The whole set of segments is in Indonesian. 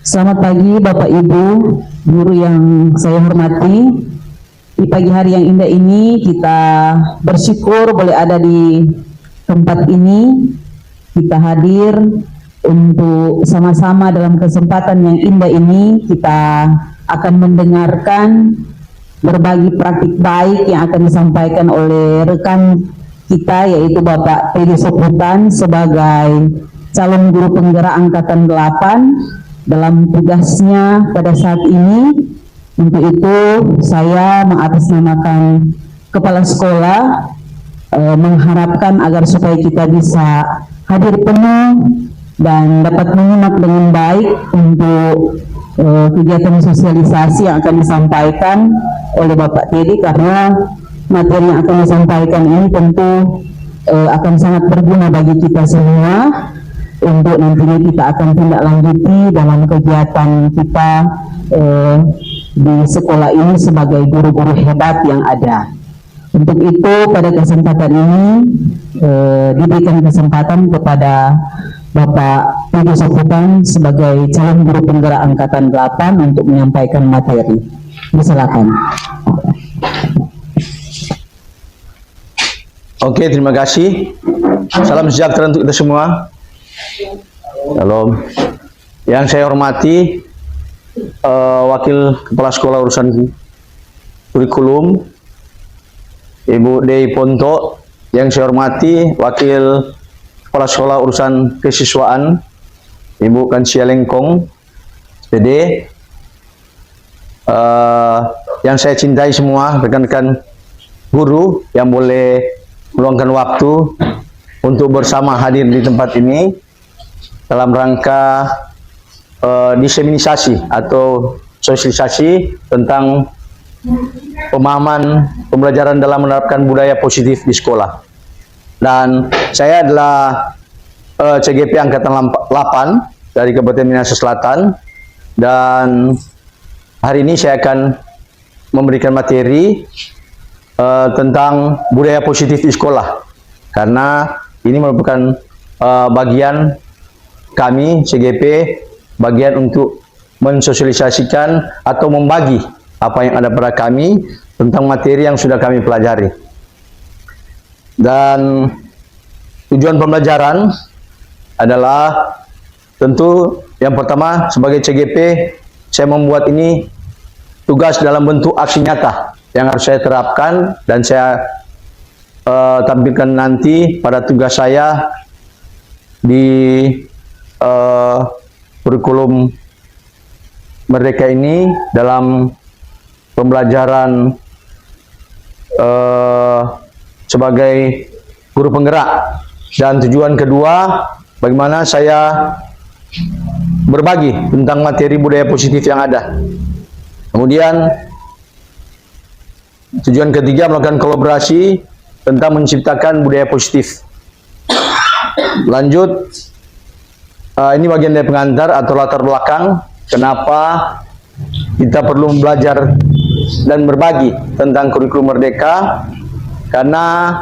Selamat pagi Bapak Ibu, guru yang saya hormati. Di pagi hari yang indah ini kita bersyukur boleh ada di tempat ini. Kita hadir untuk sama-sama dalam kesempatan yang indah ini kita akan mendengarkan berbagi praktik baik yang akan disampaikan oleh rekan kita, yaitu Bapak Teddy Soputan sebagai calon guru penggerak angkatan 8 dalam tugasnya pada saat ini. Untuk itu saya mengatasnamakan kepala sekolah mengharapkan agar supaya kita bisa hadir penuh dan dapat menyimak dengan baik untuk kegiatan sosialisasi yang akan disampaikan oleh Bapak Teddy, karena materi yang akan disampaikan ini tentu akan sangat berguna bagi kita semua untuk nantinya kita akan tindak lanjuti dalam kegiatan kita di sekolah ini sebagai guru-guru hebat yang ada. Untuk itu pada kesempatan ini diberikan kesempatan kepada Bapak Teddy Soputan sebagai calon guru penggerak angkatan 8 untuk menyampaikan materi. Silakan. Oke, terima kasih. Salam sejahtera untuk kita semua. Salam. Yang saya hormati Wakil Kepala Sekolah Urusan Kurikulum Ibu Dei Ponto. Yang saya hormati Wakil Kepala Sekolah Urusan Kesiswaan Ibu Kansia Lengkong PD. Yang saya cintai semua rekan-rekan guru yang boleh meluangkan waktu untuk bersama hadir di tempat ini dalam rangka diseminisasi atau sosialisasi tentang pemahaman pembelajaran dalam menerapkan budaya positif di sekolah. Dan saya adalah CGP Angkatan 8 dari Kabupaten Minahasa Selatan, dan hari ini saya akan memberikan materi tentang budaya positif di sekolah, karena ini merupakan bagian kami CGP, bagian untuk mensosialisasikan atau membagi apa yang ada pada kami tentang materi yang sudah kami pelajari. Dan tujuan pembelajaran adalah tentu yang pertama sebagai CGP saya membuat ini tugas dalam bentuk aksi nyata yang harus saya terapkan dan saya tampilkan nanti pada tugas saya di kurikulum Merdeka ini dalam pembelajaran sebagai guru penggerak. Dan tujuan kedua, bagaimana saya berbagi tentang materi budaya positif yang ada. Kemudian tujuan ketiga, melakukan kolaborasi tentang menciptakan budaya positif. Lanjut, ini bagian dari pengantar atau latar belakang kenapa kita perlu belajar dan berbagi tentang kurikulum Merdeka. Karena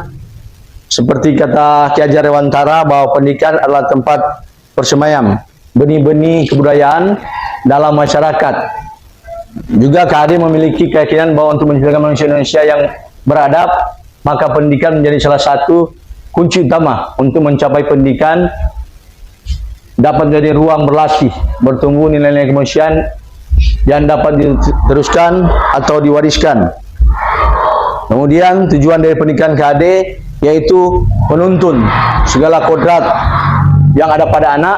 seperti kata Ki Hajar Dewantara bahwa pendidikan adalah tempat bersemayam benih-benih kebudayaan dalam masyarakat. Juga KHD memiliki keyakinan bahwa untuk menciptakan manusia Indonesia yang beradab, maka pendidikan menjadi salah satu kunci utama untuk mencapai pendidikan dapat menjadi ruang berlatih, bertumbuh nilai-nilai kemanusiaan yang dapat diteruskan atau diwariskan. Kemudian tujuan dari pendidikan KHD yaitu menuntun segala kodrat yang ada pada anak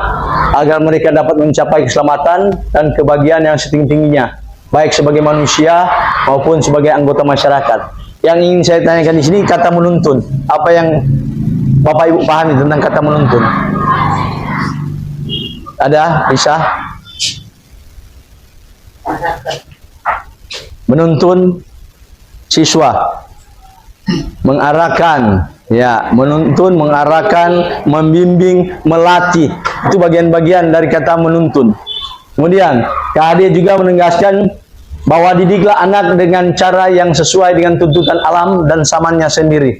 agar mereka dapat mencapai keselamatan dan kebahagiaan yang setinggi-tingginya, baik sebagai manusia maupun sebagai anggota masyarakat. Yang ingin saya tanyakan di sini kata menuntun. Apa yang Bapak Ibu pahami tentang kata menuntun? Ada? Bisa? Menuntun siswa, mengarahkan, ya, menuntun, mengarahkan, membimbing, melatih. Itu bagian-bagian dari kata menuntun. Kemudian KHD juga menegaskan bahwa didiklah anak dengan cara yang sesuai dengan tuntutan alam dan zamannya sendiri.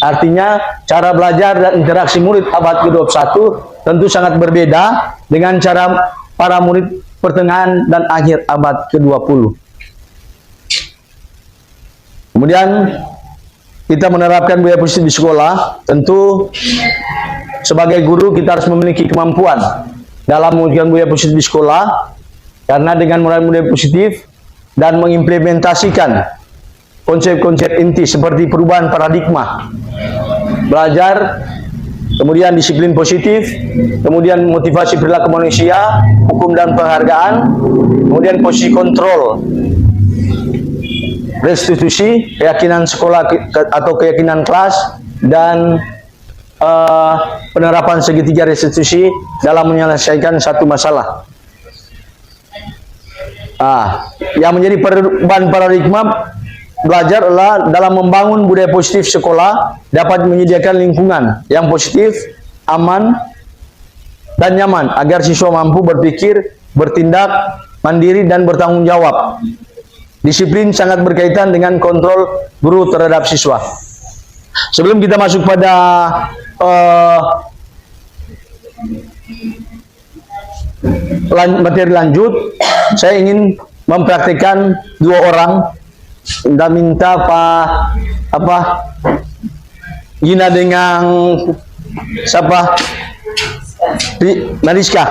Artinya cara belajar dan interaksi murid abad ke-21 tentu sangat berbeda dengan cara para murid pertengahan dan akhir abad ke-20. Kemudian kita menerapkan budaya positif di sekolah. Tentu sebagai guru kita harus memiliki kemampuan dalam mewujudkan budaya positif di sekolah, karena dengan menerapkan budaya positif dan mengimplementasikan konsep-konsep inti seperti perubahan paradigma belajar, kemudian disiplin positif, kemudian motivasi perilaku manusia, hukum dan penghargaan, kemudian posisi kontrol, restitusi, keyakinan sekolah atau keyakinan kelas, dan penerapan segitiga restitusi dalam menyelesaikan satu masalah. Yang menjadi perubahan paradigma belajar adalah dalam membangun budaya positif sekolah dapat menyediakan lingkungan yang positif, aman, dan nyaman agar siswa mampu berpikir, bertindak mandiri, dan bertanggung jawab. Disiplin sangat berkaitan dengan kontrol guru terhadap siswa. Sebelum kita masuk pada materi lanjut, saya ingin mempraktikkan dua orang. Kita minta Gina dengan siapa? Mariska.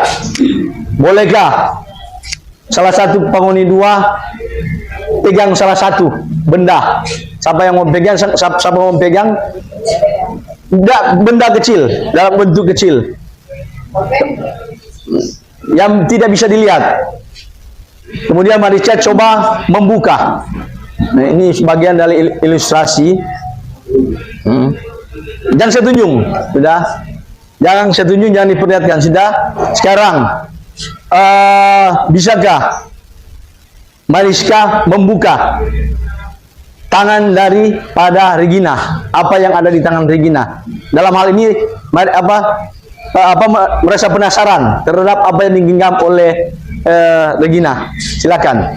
Bolehkah salah satu penghuni dua pegang salah satu benda? Siapa yang mau pegang? Siapa mau pegang? Benda kecil dalam bentuk kecil yang tidak bisa dilihat. Kemudian Mariska coba membuka. Nah, ini sebagian dari ilustrasi. Jangan saya tunjuk, sudah. Jangan saya tunjuk, jangan diperlihatkan, sudah. Sekarang, bisakah Mariska membuka tangan daripada Regina? Apa yang ada di tangan Regina? Dalam hal ini, merasa penasaran terhadap apa yang digenggam oleh Regina. Silakan.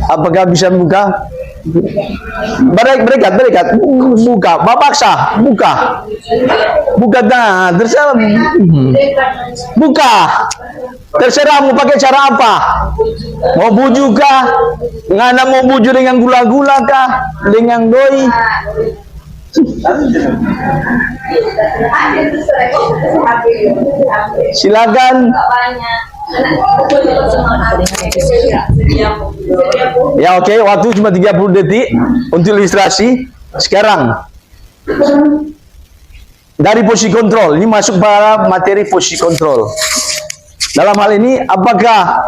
Apakah bisa membuka? Berikat, buka, paksa, buka, nah, terserah, buka, terserah mau pakai cara apa, mau bujuk kah, ngana mau bujuk dengan gula-gula kah, dengan doi, silakan. Ya, oke, waktu cuma 30 detik untuk ilustrasi. Sekarang dari posisi kontrol, ini masuk pada materi posisi kontrol. Dalam hal ini, apakah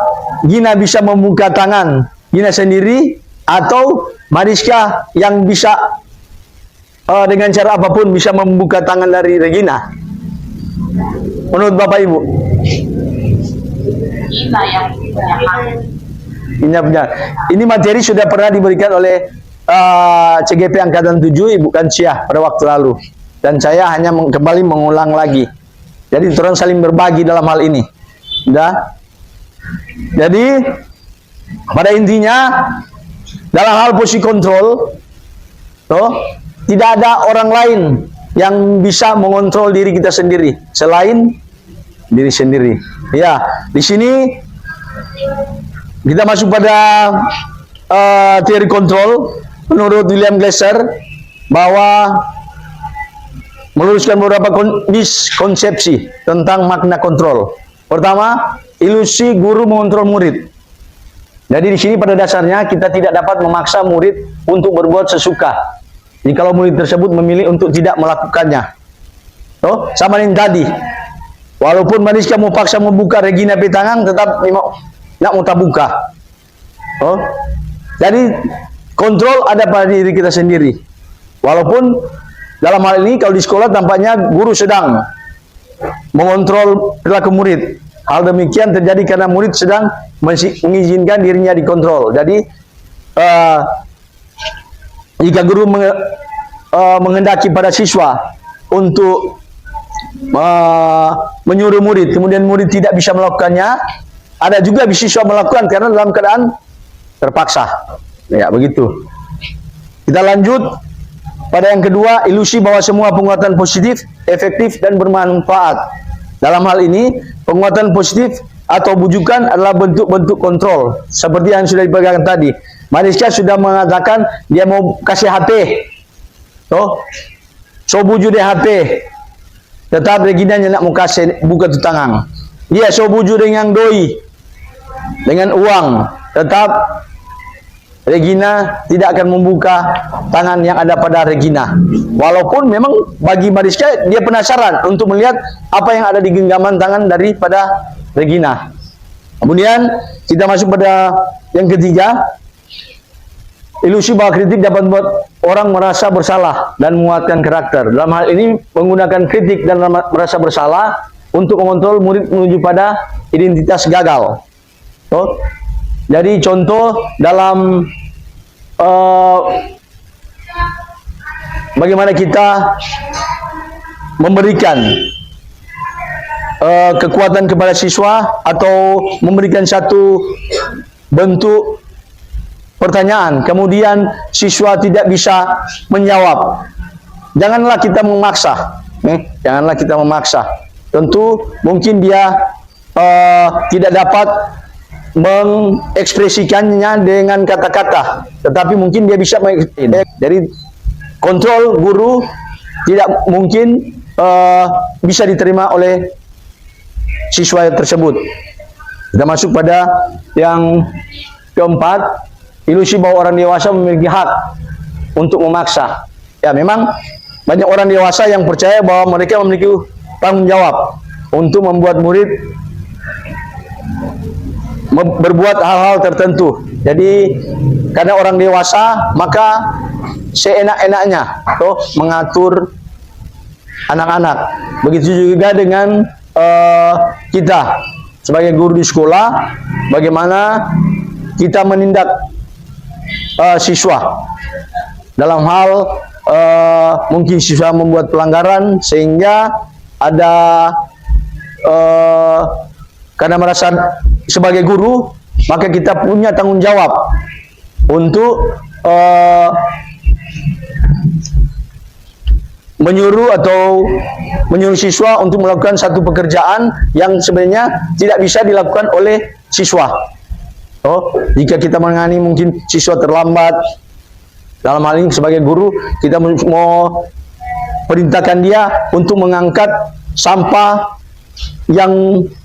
Gina bisa membuka tangan Gina sendiri, atau Mariska yang bisa dengan cara apapun bisa membuka tangan dari Regina? Menurut Bapak Ibu? Ini materi sudah pernah diberikan oleh CGP Angkatan 7 Ibu Kansiah pada waktu lalu, dan saya hanya kembali mengulang lagi. Jadi orang saling berbagi dalam hal ini. Sudah. Jadi pada intinya dalam hal posisi kontrol, tidak ada orang lain yang bisa mengontrol diri kita sendiri selain diri sendiri. Ya, di sini kita masuk pada teori kontrol menurut William Glasser, bahwa meluruskan beberapa miskonsepsi tentang makna kontrol. Pertama, ilusi guru mengontrol murid. Jadi di sini pada dasarnya kita tidak dapat memaksa murid untuk berbuat sesuka. Jadi kalau murid tersebut memilih untuk tidak melakukannya. Sama yang tadi. Walaupun Mariska mau paksa membuka Regina petangan, tetap nggak mau buka. Jadi kontrol ada pada diri kita sendiri. Walaupun dalam hal ini kalau di sekolah tampaknya guru sedang mengontrol perilaku murid. Hal demikian terjadi karena murid sedang mengizinkan dirinya dikontrol. Jadi jika guru menghendaki pada siswa untuk menyuruh murid, kemudian murid tidak bisa melakukannya, ada juga siswa melakukan karena dalam keadaan terpaksa. Ya, begitu. Kita lanjut. pada yang kedua, ilusi bahwa semua penguatan positif, efektif, dan bermanfaat. Dalam hal ini, penguatan positif atau bujukan adalah bentuk-bentuk kontrol. Seperti yang sudah dipegang tadi. Mariska sudah mengatakan dia mau kasih HP. So buju dia HP. Tetap Regina nak mau kasih buka tu tangan. Dia so buju dengan doi. Dengan uang. Tetap Regina tidak akan membuka tangan yang ada pada Regina. Walaupun memang bagi Mariska dia penasaran untuk melihat apa yang ada di genggaman tangan daripada Regina. Kemudian kita masuk pada yang ketiga. Ilusi bahwa kritik dapat membuat orang merasa bersalah dan menguatkan karakter. Dalam hal ini menggunakan kritik dan merasa bersalah untuk mengontrol murid menuju pada identitas gagal. Jadi contoh dalam bagaimana kita memberikan kekuatan kepada siswa atau memberikan satu bentuk pertanyaan, kemudian siswa tidak bisa menjawab. Janganlah kita memaksa. Janganlah kita memaksa. Tentu mungkin dia tidak dapat mengekspresikannya dengan kata-kata, tetapi mungkin dia bisa dari kontrol guru tidak mungkin bisa diterima oleh siswa tersebut. Kita masuk pada yang keempat, ilusi bahwa orang dewasa memiliki hak untuk memaksa. Ya, memang banyak orang dewasa yang percaya bahwa mereka memiliki tanggung jawab untuk membuat murid berbuat hal-hal tertentu. Jadi karena orang dewasa maka seenak-enaknya mengatur anak-anak. Begitu juga dengan kita sebagai guru di sekolah, bagaimana kita menindak siswa dalam hal mungkin siswa membuat pelanggaran sehingga ada karena merasa sebagai guru maka kita punya tanggung jawab untuk menyuruh siswa untuk melakukan satu pekerjaan yang sebenarnya tidak bisa dilakukan oleh siswa. Jika kita menangani mungkin siswa terlambat, dalam hal ini sebagai guru kita mau perintahkan dia untuk mengangkat sampah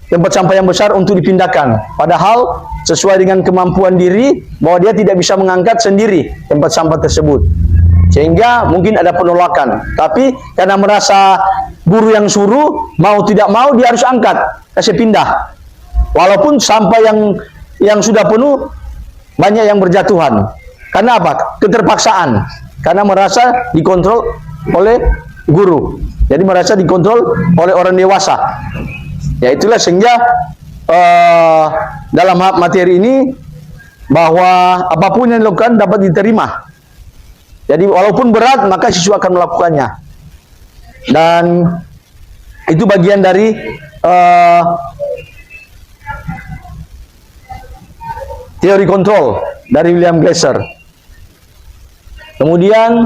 tempat sampah yang besar untuk dipindahkan, padahal sesuai dengan kemampuan diri bahwa dia tidak bisa mengangkat sendiri tempat sampah tersebut, sehingga mungkin ada penolakan. Tapi karena merasa guru yang suruh, mau tidak mau dia harus angkat, kasih pindah, walaupun sampah yang sudah penuh banyak yang berjatuhan. Karena apa? Keterpaksaan, karena merasa dikontrol oleh guru, jadi merasa dikontrol oleh orang dewasa. Ya, itulah sehingga dalam materi ini bahwa apapun yang dilakukan dapat diterima. Jadi walaupun berat maka siswa akan melakukannya. Dan itu bagian dari teori kontrol dari William Glasser. Kemudian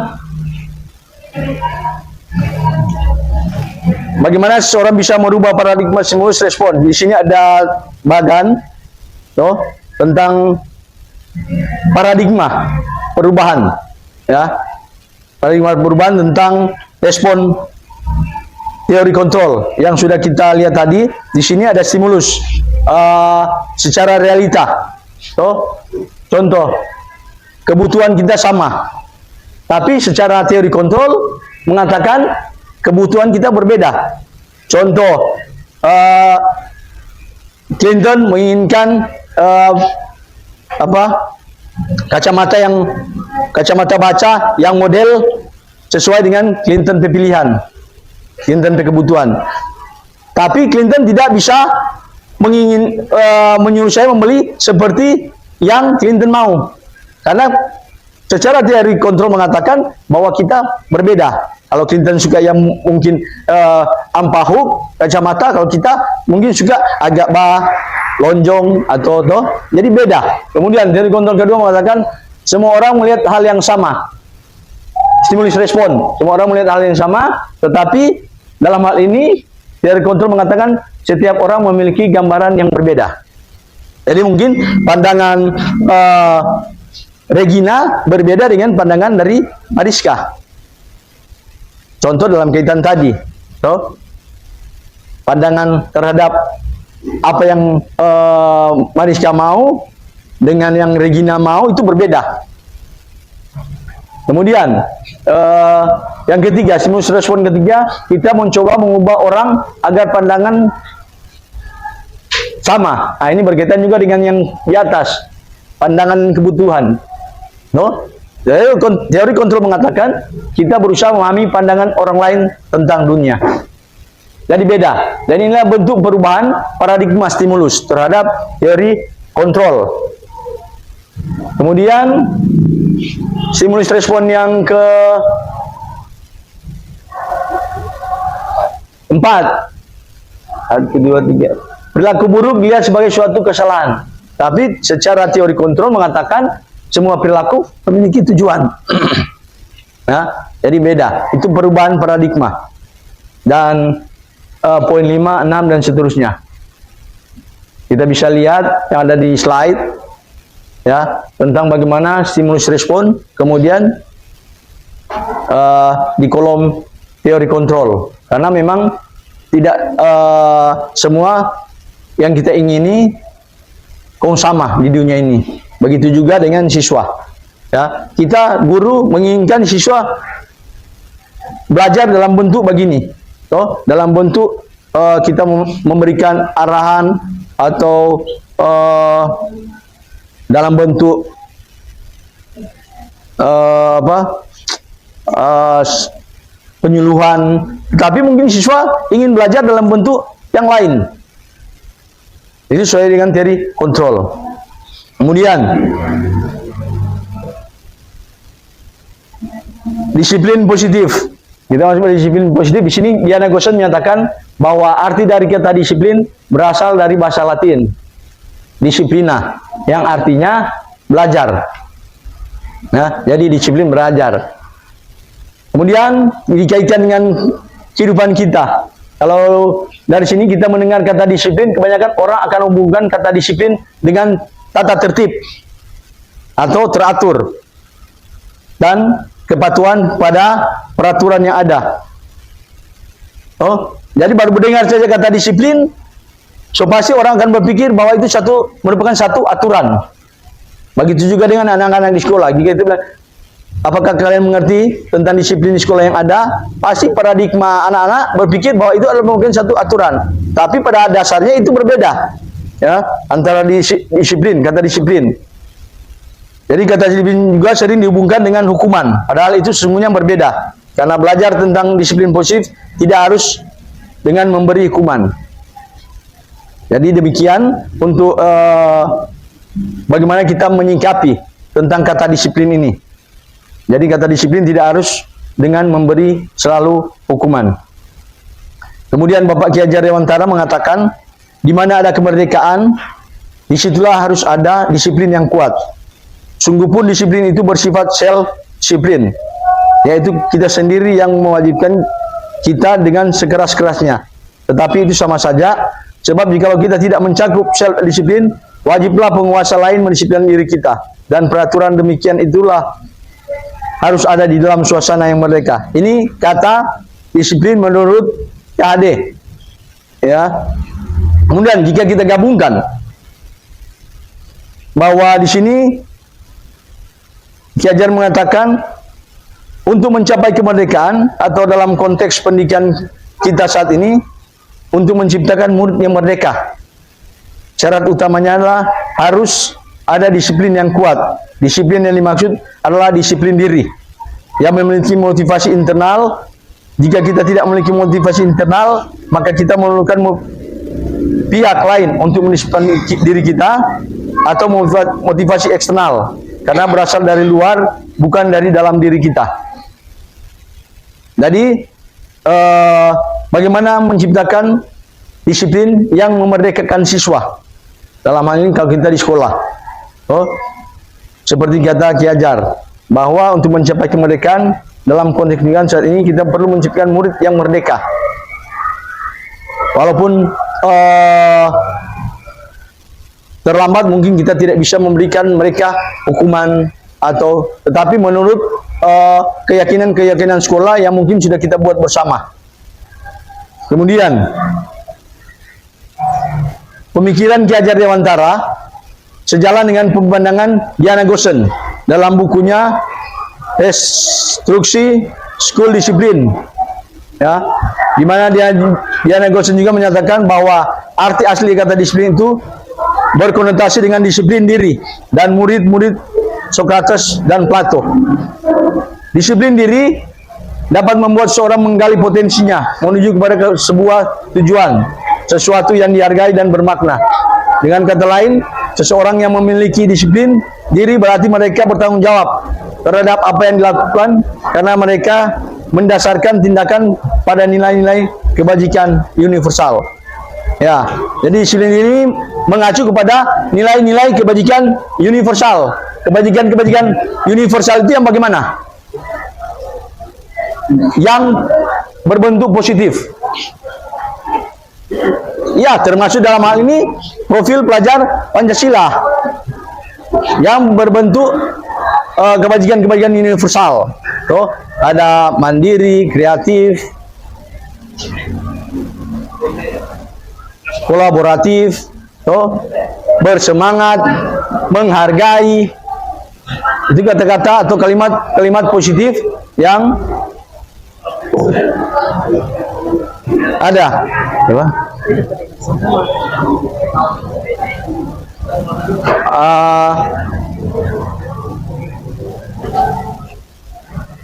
bagaimana seseorang bisa merubah paradigma stimulus respon? Di sini ada bagan tentang paradigma perubahan, ya. Paradigma perubahan tentang respon teori kontrol yang sudah kita lihat tadi. Di sini ada stimulus secara realita. Contoh, kebutuhan kita sama, tapi secara teori kontrol mengatakan kebutuhan kita berbeda. Contoh, Clinton menginginkan kacamata baca yang model sesuai dengan Clinton pilihan, Clinton kebutuhan. Tapi Clinton tidak bisa menyuruh saya membeli seperti yang Clinton mau, karena secara teori kontrol mengatakan bahwa kita berbeda. Kalau Clinton suka yang mungkin ampahuk kacamata, kalau kita mungkin suka agak lonjong atau jadi beda. Kemudian teori kontrol kedua mengatakan semua orang melihat hal yang sama. stimulus respon. Semua orang melihat hal yang sama, tetapi dalam hal ini teori kontrol mengatakan setiap orang memiliki gambaran yang berbeda. Jadi mungkin pandangan Regina berbeda dengan pandangan dari Mariska. Contoh dalam kaitan tadi, pandangan terhadap apa yang Mariska mau dengan yang Regina mau itu berbeda. Kemudian yang ketiga, stimulus respon ketiga, kita mencoba mengubah orang agar pandangan sama. Nah, ini berkaitan juga dengan yang di atas, pandangan kebutuhan. Jadi teori kontrol mengatakan kita berusaha memahami pandangan orang lain tentang dunia. Jadi beda. Dan inilah bentuk perubahan paradigma stimulus terhadap teori kontrol. Kemudian stimulus respon yang ke 4. 1, 2, 3. Perilaku buruk dilihat sebagai suatu kesalahan. Tapi secara teori kontrol mengatakan semua perilaku memiliki tujuan. Nah, jadi beda. Itu perubahan paradigma. Dan poin 5, 6 dan seterusnya. Kita bisa lihat yang ada di slide ya, tentang bagaimana stimulus respon, kemudian di kolom teori kontrol. Karena memang tidak semua yang kita ingini sama di dunia ini. Begitu juga dengan siswa. Ya, kita guru menginginkan siswa belajar dalam bentuk begini. Dalam bentuk kita memberikan arahan atau dalam bentuk penyuluhan. Tapi mungkin siswa ingin belajar dalam bentuk yang lain. Itu sesuai dengan teori kontrol. Kemudian disiplin positif. Kita masuk pada disiplin positif. Di sini Diana Gosen menyatakan bahwa arti dari kata disiplin berasal dari bahasa Latin disiplina, yang artinya belajar. Nah, jadi disiplin belajar. Kemudian dikaitkan dengan kehidupan kita. Kalau dari sini kita mendengar kata disiplin, kebanyakan orang akan menghubungkan kata disiplin dengan tata tertib atau teratur dan kepatuhan pada peraturan yang ada. Jadi baru mendengar saja kata disiplin, so pasti orang akan berpikir bahwa itu merupakan satu aturan. Begitu juga dengan anak-anak di sekolah. Jika itu bilang, apakah kalian mengerti tentang disiplin di sekolah yang ada? Pasti paradigma anak-anak berpikir bahwa itu adalah mungkin satu aturan. Tapi pada dasarnya itu berbeda. Ya, antara disiplin, kata disiplin. Jadi kata disiplin juga sering dihubungkan dengan hukuman. Padahal itu sesungguhnya berbeda. Karena belajar tentang disiplin positif tidak harus dengan memberi hukuman. Jadi demikian untuk bagaimana kita menyikapi tentang kata disiplin ini. Jadi kata disiplin tidak harus dengan memberi selalu hukuman. Kemudian Bapak Ki Hajar Dewantara mengatakan, di mana ada kemerdekaan, disitulah harus ada disiplin yang kuat. Sungguh pun disiplin itu bersifat self-disiplin, yaitu kita sendiri yang mewajibkan kita dengan sekeras-kerasnya. Tetapi itu sama saja, sebab jika kita tidak mencakup self-disiplin, wajiblah penguasa lain mendisiplinkan diri kita. Dan peraturan demikian itulah harus ada di dalam suasana yang merdeka. Ini kata disiplin menurut KHD. Ya. Kemudian jika kita gabungkan bahwa di sini Ki Hajar mengatakan untuk mencapai kemerdekaan atau dalam konteks pendidikan kita saat ini untuk menciptakan murid yang merdeka, syarat utamanya adalah harus ada disiplin yang kuat. Disiplin yang dimaksud adalah disiplin diri yang memiliki motivasi internal. Jika kita tidak memiliki motivasi internal, maka kita memerlukan pihak lain untuk mendisiplinkan diri kita, atau motivasi eksternal karena berasal dari luar, bukan dari dalam diri kita. Jadi bagaimana menciptakan disiplin yang memerdekakan siswa dalam hal ini kalau kita di sekolah. Seperti kata Ki Hajar, bahwa untuk mencapai kemerdekaan dalam konteks pendidikan saat ini kita perlu menciptakan murid yang merdeka. Walaupun terlambat mungkin kita tidak bisa memberikan mereka hukuman tetapi menurut keyakinan sekolah yang mungkin sudah kita buat bersama. Kemudian pemikiran Ki Hajar Dewantara sejalan dengan pemandangan Diana Gosen dalam bukunya Instruksi School Discipline, ya, di mana Diana Gosen juga menyatakan bahwa arti asli kata disiplin itu berkonotasi dengan disiplin diri dan murid-murid Socrates dan Plato. Disiplin diri dapat membuat seorang menggali potensinya menuju kepada sebuah tujuan, sesuatu yang dihargai dan bermakna. Dengan kata lain, seseorang yang memiliki disiplin diri berarti mereka bertanggung jawab terhadap apa yang dilakukan karena mereka mendasarkan tindakan pada nilai-nilai kebajikan universal. Ya, jadi disiplin diri mengacu kepada nilai-nilai kebajikan universal. Kebajikan-kebajikan universal itu yang bagaimana? Yang berbentuk positif. Ya, termasuk dalam hal ini profil pelajar Pancasila yang berbentuk kebajikan-kebajikan universal. Tuh, ada mandiri, kreatif, kolaboratif, tuh, bersemangat, menghargai. Itu kata-kata atau kalimat positif yang ada. Coba.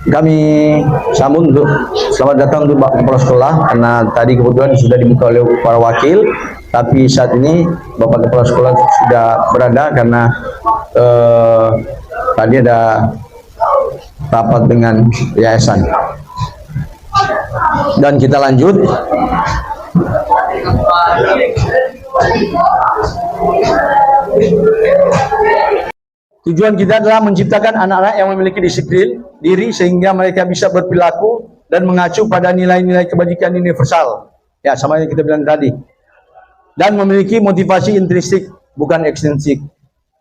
Kami sambung untuk selamat datang untuk Pak Kepala Sekolah, karena tadi kebetulan sudah dibuka oleh para wakil, tapi saat ini Bapak Kepala Sekolah sudah berada karena tadi ada rapat dengan yayasan. Dan kita lanjut. Tujuan kita adalah menciptakan anak-anak yang memiliki disiplin diri sehingga mereka bisa berperilaku dan mengacu pada nilai-nilai kebajikan universal. Ya, sama yang kita bilang tadi. Dan memiliki motivasi intrinsik, bukan ekstrinsik.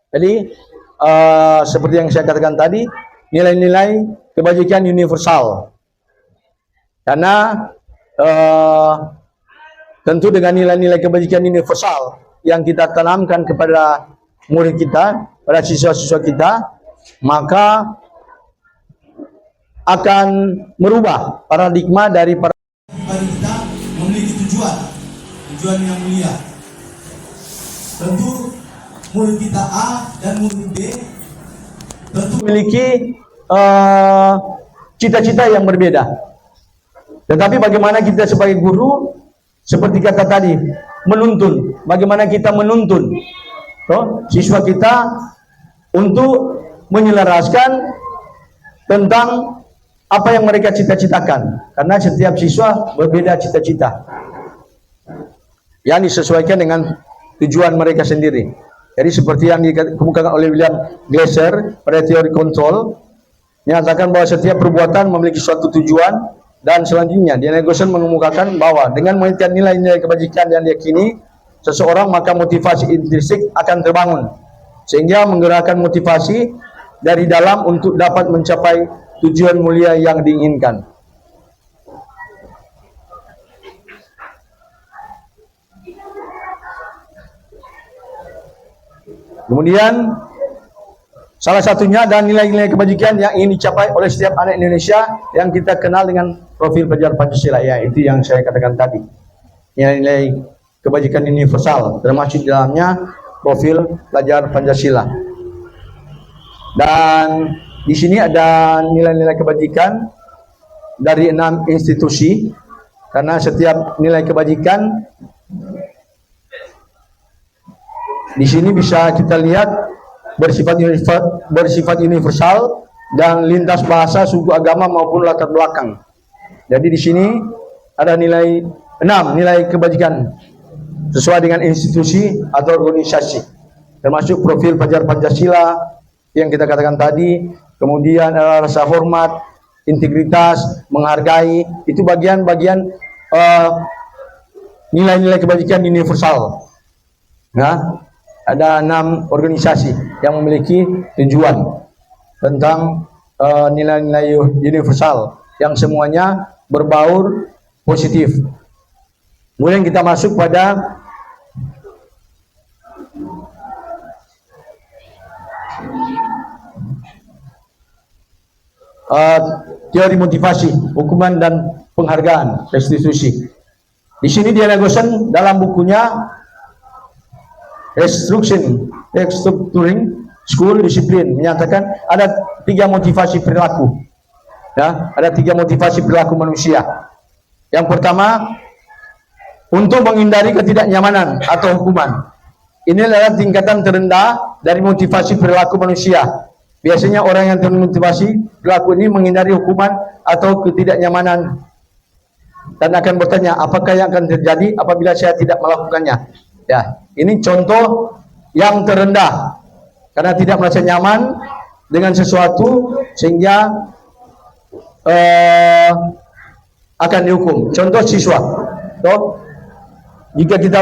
Jadi, seperti yang saya katakan tadi, nilai-nilai kebajikan universal. Karena tentu dengan nilai-nilai kebajikan universal yang kita tanamkan kepada murid kita, pada siswa-siswa kita, maka akan merubah paradigma dari kita memiliki tujuan yang mulia. Tentu murid kita A dan murid B tentu memiliki cita-cita yang berbeda. Tetapi bagaimana kita sebagai guru, seperti kata tadi, menuntun. Bagaimana kita menuntun siswa kita untuk menyelaraskan tentang apa yang mereka cita-citakan. Karena setiap siswa berbeda cita-cita yang disesuaikan dengan tujuan mereka sendiri. Jadi seperti yang dikemukakan oleh William Glasser pada teori kontrol, menyatakan bahwa setiap perbuatan memiliki suatu tujuan. Dan selanjutnya, Diana Gosen mengemukakan bahwa dengan mengingat nilai-nilai kebajikan yang diyakini seseorang, maka motivasi intrinsik akan terbangun, sehingga menggerakkan motivasi dari dalam untuk dapat mencapai tujuan mulia yang diinginkan. Kemudian salah satunya adalah nilai-nilai kebajikan yang ingin dicapai oleh setiap anak Indonesia yang kita kenal dengan profil pelajar Pancasila, ya, itu yang saya katakan tadi. Nilai-nilai kebajikan universal, termasuk di dalamnya profil pelajar Pancasila. Dan di sini ada nilai-nilai kebajikan dari 6 institusi, karena setiap nilai kebajikan di sini bisa kita lihat bersifat universal dan lintas bahasa, suku, agama maupun latar belakang. Jadi di sini ada 6 nilai kebajikan sesuai dengan institusi atau organisasi, termasuk profil pelajar Pancasila yang kita katakan tadi. Kemudian ada rasa hormat, integritas, menghargai, itu bagian-bagian nilai-nilai kebajikan universal. Nah, ada 6 organisasi yang memiliki tujuan tentang nilai-nilai universal yang semuanya berbaur positif. Kemudian kita masuk pada teori motivasi, hukuman dan penghargaan, restitusi. Di sini Diana Gosen dalam bukunya Restructuring School Discipline menyatakan ada 3 motivasi perilaku. Ya, ada 3 motivasi perilaku manusia. Yang pertama, untuk menghindari ketidaknyamanan atau hukuman. Ini adalah tingkatan terendah dari motivasi perilaku manusia. Biasanya orang yang termotivasi perilaku ini menghindari hukuman atau ketidaknyamanan dan akan bertanya, apakah yang akan terjadi apabila saya tidak melakukannya? Ya, ini contoh yang terendah karena tidak merasa nyaman dengan sesuatu sehingga akan dihukum. Contoh siswa, jika kita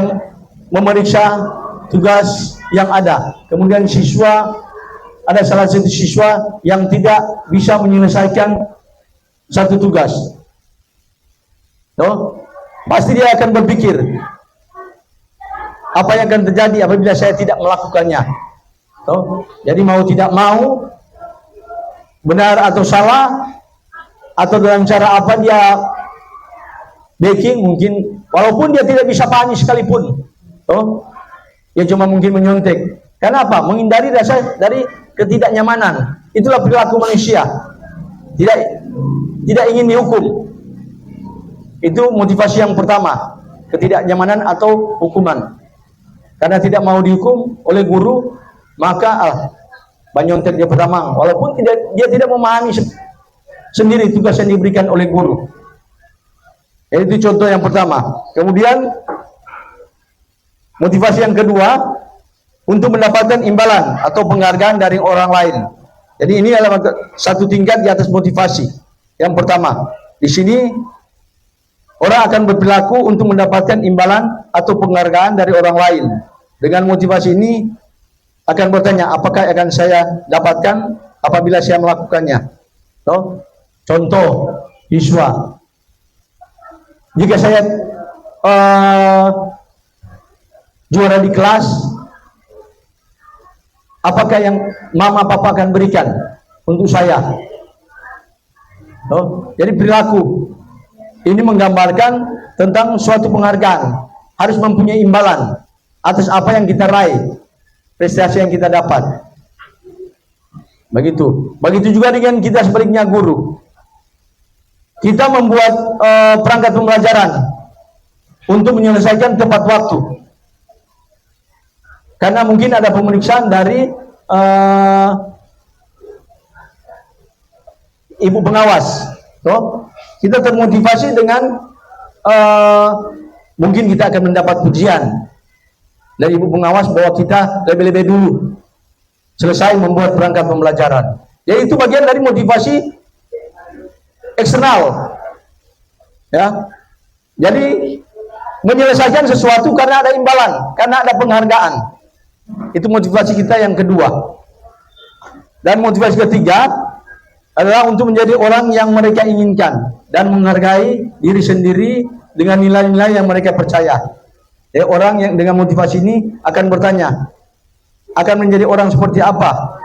memeriksa tugas yang ada, kemudian ada salah satu siswa yang tidak bisa menyelesaikan satu tugas, pasti dia akan berpikir, apa yang akan terjadi apabila saya tidak melakukannya. Jadi mau tidak mau, benar atau salah, atau dalam cara apa dia baking, mungkin walaupun dia tidak bisa pahami sekalipun, dia cuma mungkin menyontek. Karena apa? Menghindari rasa dari ketidaknyamanan. Itulah perilaku manusia. Tidak ingin dihukum. Itu motivasi yang pertama, ketidaknyamanan atau hukuman. Karena tidak mau dihukum oleh guru, maka menyontek dia pertama, walaupun dia tidak memahami sendiri tugas yang diberikan oleh guru. Itu contoh yang pertama. Kemudian motivasi yang kedua, untuk mendapatkan imbalan atau penghargaan dari orang lain. Jadi ini adalah satu tingkat di atas motivasi. Yang pertama, di sini orang akan berperilaku untuk mendapatkan imbalan atau penghargaan dari orang lain. Dengan motivasi ini akan bertanya, apakah akan saya dapatkan apabila saya melakukannya? Contoh, siswa. Jika saya juara di kelas, apakah yang mama papa akan berikan untuk saya? Jadi perilaku ini menggambarkan tentang suatu penghargaan, harus mempunyai imbalan atas apa yang kita raih, prestasi yang kita dapat. Begitu juga dengan kita sebaliknya guru. Kita membuat perangkat pembelajaran untuk menyelesaikan tepat waktu. Karena mungkin ada pemeriksaan dari ibu pengawas, kita termotivasi dengan mungkin kita akan mendapat pujian dari ibu pengawas bahwa kita lebih-lebih dulu selesai membuat perangkat pembelajaran. Jadi itu bagian dari motivasi eksternal, ya. Jadi menyelesaikan sesuatu karena ada imbalan, karena ada penghargaan. Itu motivasi kita yang kedua. Dan motivasi ketiga adalah untuk menjadi orang yang mereka inginkan dan menghargai diri sendiri dengan nilai-nilai yang mereka percaya. Orang yang dengan motivasi ini akan bertanya, akan menjadi orang seperti apa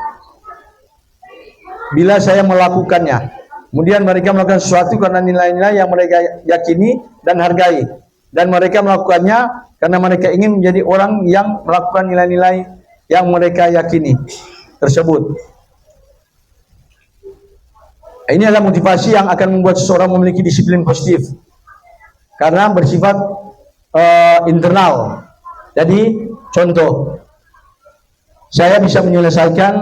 bila saya melakukannya. Kemudian mereka melakukan sesuatu karena nilai-nilai yang mereka yakini dan hargai, dan mereka melakukannya karena mereka ingin menjadi orang yang melakukan nilai-nilai yang mereka yakini tersebut. Ini adalah motivasi yang akan membuat seseorang memiliki disiplin positif karena bersifat internal. Jadi contoh, saya bisa menyelesaikan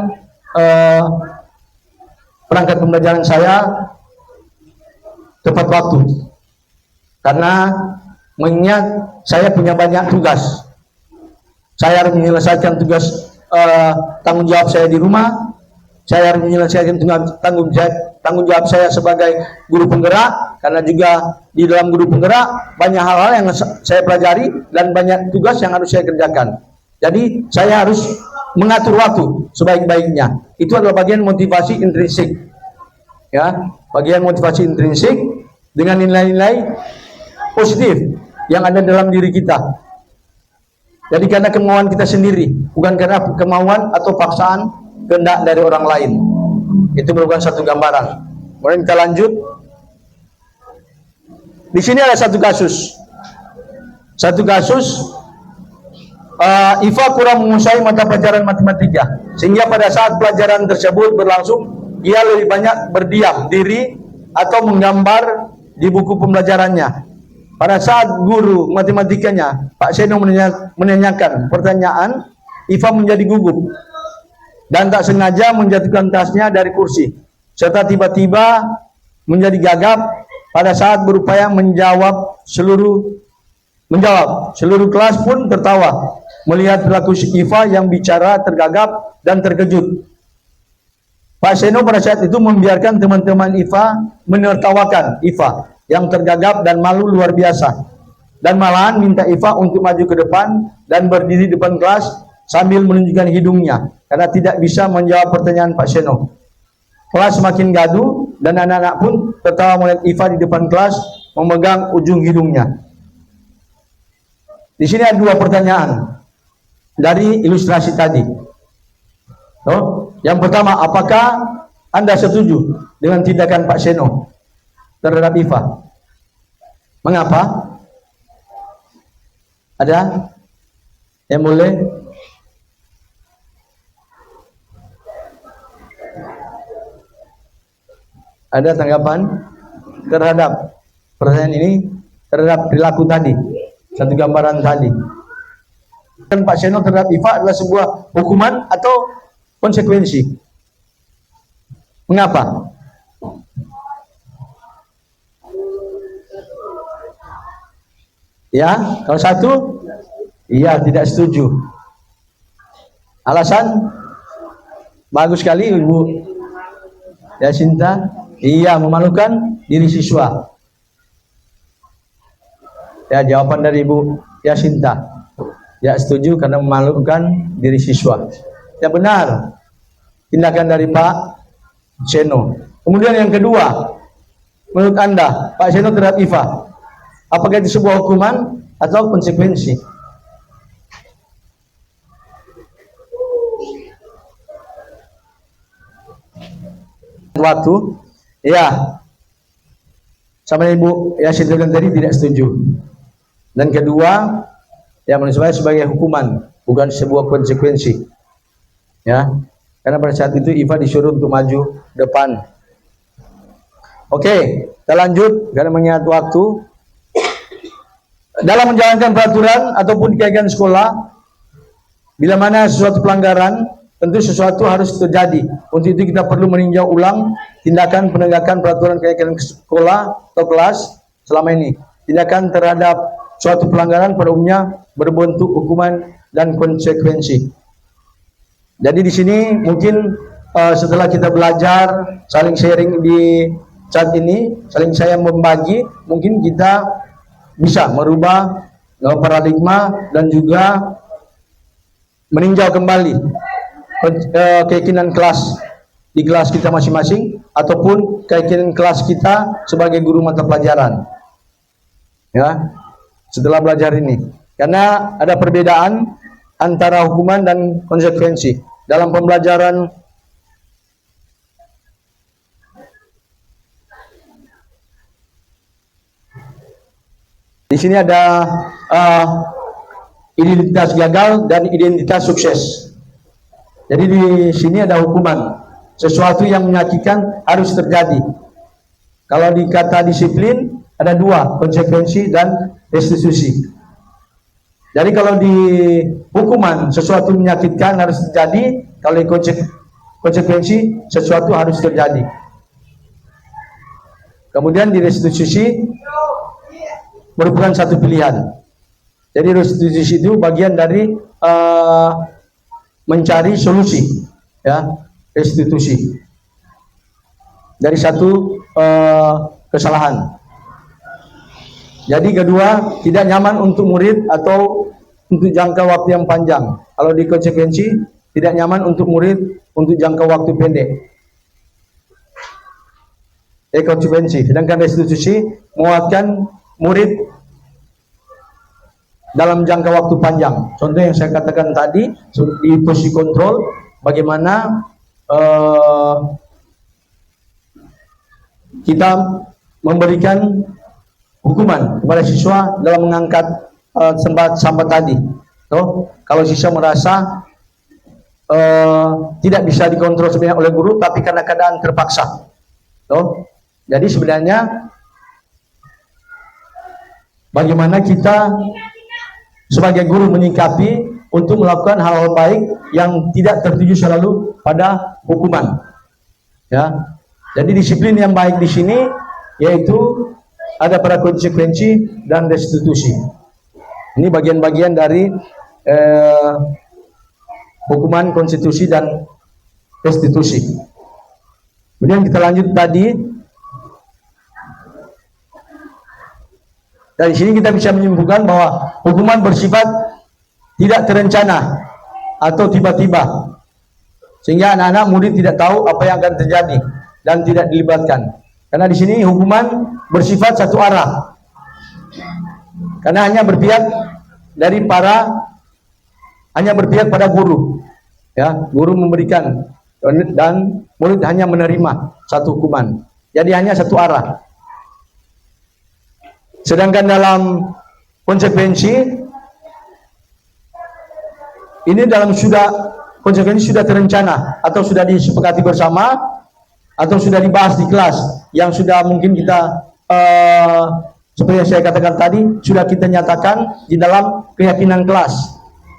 perangkat pembelajaran saya tepat waktu karena mengingat saya punya banyak tugas. Saya harus menyelesaikan tugas tanggung jawab saya di rumah, saya harus menyelesaikan tanggung jawab saya sebagai guru penggerak, karena juga di dalam guru penggerak banyak hal-hal yang saya pelajari dan banyak tugas yang harus saya kerjakan. Jadi saya harus mengatur waktu sebaik-baiknya. Itu adalah bagian motivasi intrinsik. Ya, bagian motivasi intrinsik dengan nilai-nilai positif yang ada dalam diri kita. Jadi karena kemauan kita sendiri, bukan karena kemauan atau paksaan kehendak dari orang lain. Itu merupakan satu gambaran. Kemudian kita lanjut. Di sini ada satu kasus. Iva kurang menguasai mata pelajaran matematika, sehingga pada saat pelajaran tersebut berlangsung, ia lebih banyak berdiam diri atau menggambar di buku pembelajarannya. Pada saat guru matematikanya, Pak Seno menanyakan pertanyaan, Iva menjadi gugup dan tak sengaja menjatuhkan tasnya dari kursi, serta tiba-tiba menjadi gagap pada saat berupaya menjawab. Seluruh kelas pun tertawa melihat perilaku Iva yang bicara tergagap dan terkejut. Pak Seno pada saat itu membiarkan teman-teman Iva menertawakan Iva yang tergagap dan malu luar biasa, dan malahan minta Iva untuk maju ke depan dan berdiri di depan kelas sambil menunjukkan hidungnya karena tidak bisa menjawab pertanyaan Pak Seno. Kelas semakin gaduh dan anak-anak pun tertawa melihat Iva di depan kelas memegang ujung hidungnya. Di sini ada dua pertanyaan dari ilustrasi tadi. Yang pertama, apakah Anda setuju dengan tindakan Pak Seno terhadap Iva? Mengapa? Ada yang boleh? Ada tanggapan terhadap pertanyaan ini, terhadap perilaku tadi, satu gambaran tadi? Dan Pak Seno terhadap Iva adalah sebuah hukuman atau konsekuensi? Mengapa? Ya, kalau satu, iya tidak setuju. Alasan? Bagus sekali Ibu Yasinta. Iya, memalukan diri siswa. Ya, jawaban dari Ibu Yasinta. Ya, setuju karena memalukan diri siswa. Ya benar, tindakan dari Pak Seno. Kemudian yang kedua, menurut Anda, Pak Seno terhadap Iva, apakah itu sebuah hukuman atau konsekuensi? Waktu, ya, sama Ibu Yasin tadi tidak setuju. Dan kedua, ya menurut saya sebagai hukuman, bukan sebuah konsekuensi. Ya, karena pada saat itu Iva disuruh untuk maju depan. Oke, kita lanjut karena mengingat waktu. Dalam menjalankan peraturan ataupun kegiatan sekolah, bila mana sesuatu pelanggaran, tentu sesuatu harus terjadi. Untuk itu kita perlu meninjau ulang tindakan penegakan peraturan kegiatan sekolah atau kelas selama ini. Tindakan terhadap suatu pelanggaran pada umumnya berbentuk hukuman dan konsekuensi. Jadi di sini mungkin setelah kita belajar saling sharing di chat ini, saling saya membagi, mungkin kita bisa merubah paradigma dan juga meninjau kembali keyakinan kelas di kelas kita masing-masing ataupun keyakinan kelas kita sebagai guru mata pelajaran. Ya, setelah belajar ini, karena ada perbedaan antara hukuman dan konsekuensi dalam pembelajaran. Di sini ada identitas gagal dan identitas sukses. Jadi di sini ada hukuman, sesuatu yang menyakitkan harus terjadi. Kalau di kata disiplin ada dua, konsekuensi dan restitusi. Jadi kalau di hukuman sesuatu menyakitkan harus terjadi, kalau di konsekuensi sesuatu harus terjadi. Kemudian di restitusi merupakan satu pilihan. Jadi restitusi itu bagian dari mencari solusi, ya, restitusi. dari satu kesalahan. Jadi kedua, tidak nyaman untuk murid atau untuk jangka waktu yang panjang. Kalau di konsekuensi, tidak nyaman untuk murid untuk jangka waktu pendek. Konsekuensi. Sedangkan restitusi menguatkan murid dalam jangka waktu panjang. Contoh yang saya katakan tadi di posisi kontrol, bagaimana kita memberikan hukuman kepada siswa dalam mengangkat sampah tadi. Kalau siswa merasa tidak bisa dikontrol sebenarnya oleh guru, tapi karena keadaan terpaksa. Jadi sebenarnya bagaimana kita sebagai guru menyikapi untuk melakukan hal-hal baik yang tidak tertuju selalu pada hukuman. Ya. Jadi disiplin yang baik di sini yaitu ada pada konsekuensi dan restitusi. Ini bagian-bagian dari hukuman, konstitusi dan restitusi. Kemudian kita lanjut tadi. Dari sini kita bisa menyimpulkan bahwa hukuman bersifat tidak terencana atau tiba-tiba, sehingga anak-anak murid tidak tahu apa yang akan terjadi dan tidak dilibatkan. Karena di sini hukuman bersifat satu arah, karena hanya berpihak pada guru. Ya, guru memberikan dan murid hanya menerima satu hukuman. Jadi hanya satu arah. Sedangkan dalam konsekuensi ini konsekuensi sudah terencana atau sudah disepakati bersama atau sudah dibahas di kelas yang sudah mungkin kita seperti yang saya katakan tadi sudah kita nyatakan di dalam keyakinan kelas.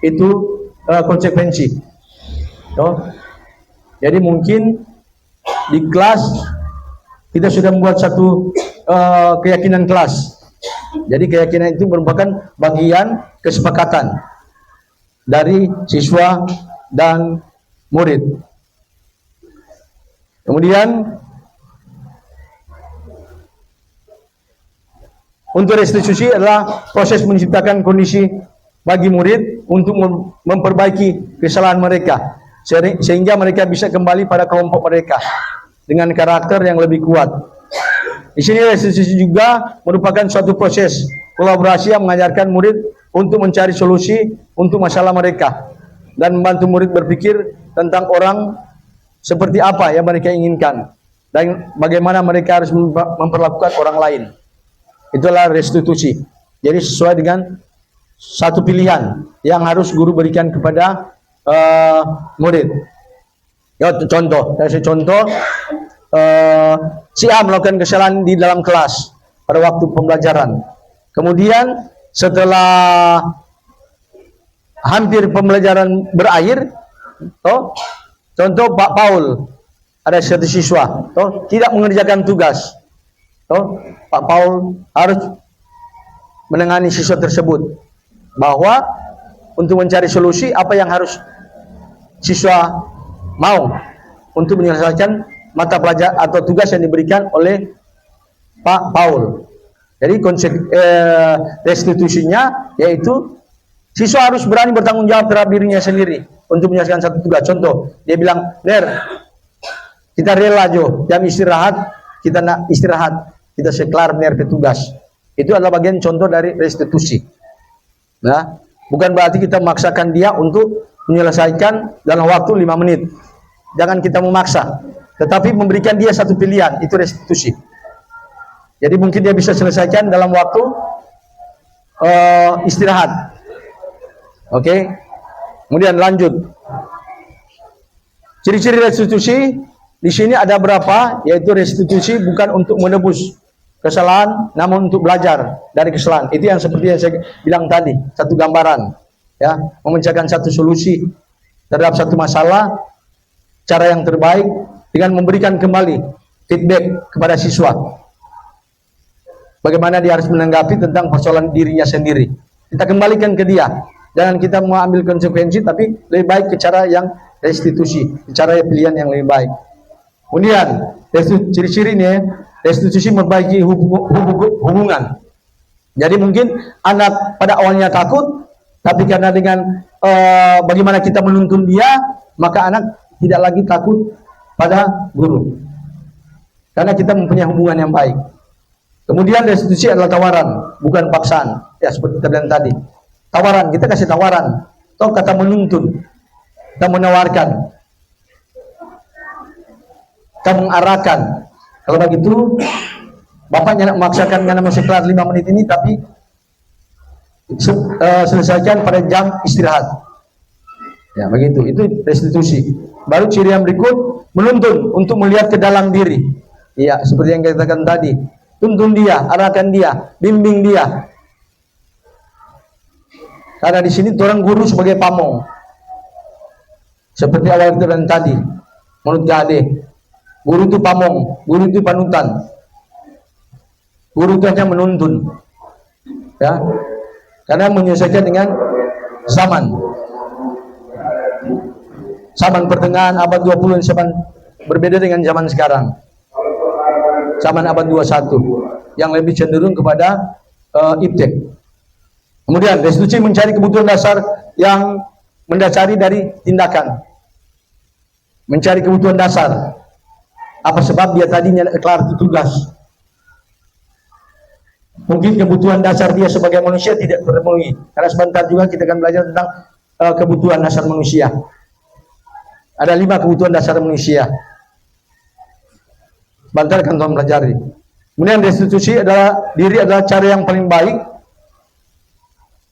Itu konsekuensi. Jadi mungkin di kelas kita sudah membuat satu keyakinan kelas. Jadi keyakinan itu merupakan bagian kesepakatan dari siswa dan murid. Kemudian untuk restitusi adalah proses menciptakan kondisi bagi murid untuk memperbaiki kesalahan mereka sehingga mereka bisa kembali pada kelompok mereka dengan karakter yang lebih kuat. Di sini restitusi juga merupakan suatu proses kolaborasi yang mengajarkan murid untuk mencari solusi untuk masalah mereka dan membantu murid berpikir tentang orang seperti apa yang mereka inginkan dan bagaimana mereka harus memperlakukan orang lain. Itulah restitusi. Jadi sesuai dengan satu pilihan yang harus guru berikan kepada murid. Ya, contoh, saya contoh. Si A melakukan kesalahan di dalam kelas pada waktu pembelajaran. Kemudian setelah hampir pembelajaran berakhir, contoh Pak Paul, ada satu siswa, tidak mengerjakan tugas. Pak Paul harus menangani siswa tersebut, bahwa untuk mencari solusi apa yang harus siswa mau untuk menyelesaikan mata pelajaran atau tugas yang diberikan oleh Pak Paul. Jadi konsep restitusinya yaitu siswa harus berani bertanggung jawab terhadap dirinya sendiri untuk menyelesaikan satu tugas. Contoh, dia bilang, "Ner, kita rela Jo, jam istirahat, kita nak istirahat, kita seklar ner ke tugas." Itu adalah bagian contoh dari restitusi. Nah, bukan berarti kita memaksakan dia untuk menyelesaikan dalam waktu 5 menit. Jangan kita memaksa, tetapi memberikan dia satu pilihan, itu restitusi. Jadi mungkin dia bisa selesaikan dalam waktu istirahat. Oke. Kemudian lanjut. Ciri-ciri restitusi di sini ada berapa? Yaitu restitusi bukan untuk menebus kesalahan, namun untuk belajar dari kesalahan. Itu yang seperti yang saya bilang tadi, satu gambaran, ya, memencahkan satu solusi terhadap satu masalah, cara yang terbaik dengan memberikan kembali feedback kepada siswa. Bagaimana dia harus menanggapi tentang persoalan dirinya sendiri. Kita kembalikan ke dia. Jangan kita mau ambil konsekuensi, tapi lebih baik ke cara yang restitusi, cara pilihan yang lebih baik. Kemudian ciri-ciri ini restitusi memperbaiki hubungan. Jadi mungkin anak pada awalnya takut, tapi karena dengan bagaimana kita menuntun dia, maka anak tidak lagi takut pada guru. Karena kita mempunyai hubungan yang baik. Kemudian restitusi adalah tawaran, bukan paksaan. Ya seperti kita bilang tadi. Tawaran, kita kasih tawaran. Atau kata menuntun. Kita menawarkan. Kita mengarahkan. Kalau begitu, bapaknya nak memaksakan karena masih kelas 5 menit ini, tapi selesaikan pada jam istirahat. Ya begitu, itu restitusi. Baru ciri yang berikut, menuntun untuk melihat ke dalam diri. Ya, seperti yang kita katakan tadi. Tuntun dia, arahkan dia, bimbing dia. Karena di sini orang guru sebagai pamong. Seperti awal kita bilang tadi. Menurut Ade, guru itu pamong, guru itu panutan. Guru itu hanya menuntun. Ya. Karena menyesuaikan dengan zaman. Zaman pertengahan abad 20 zaman berbeda dengan zaman sekarang. Zaman abad 21 yang lebih cenderung kepada iptek. Kemudian restitusi mencari kebutuhan dasar yang mendasari dari tindakan. Mencari kebutuhan dasar. Apa sebab dia tadinya kelar tugas? Mungkin kebutuhan dasar dia sebagai manusia tidak terpenuhi. Karena sebentar juga kita akan belajar tentang kebutuhan dasar manusia. Ada 5 kebutuhan dasar manusia. Sebentar akan Tuhan pelajari. Kemudian restitusi adalah cara yang paling baik.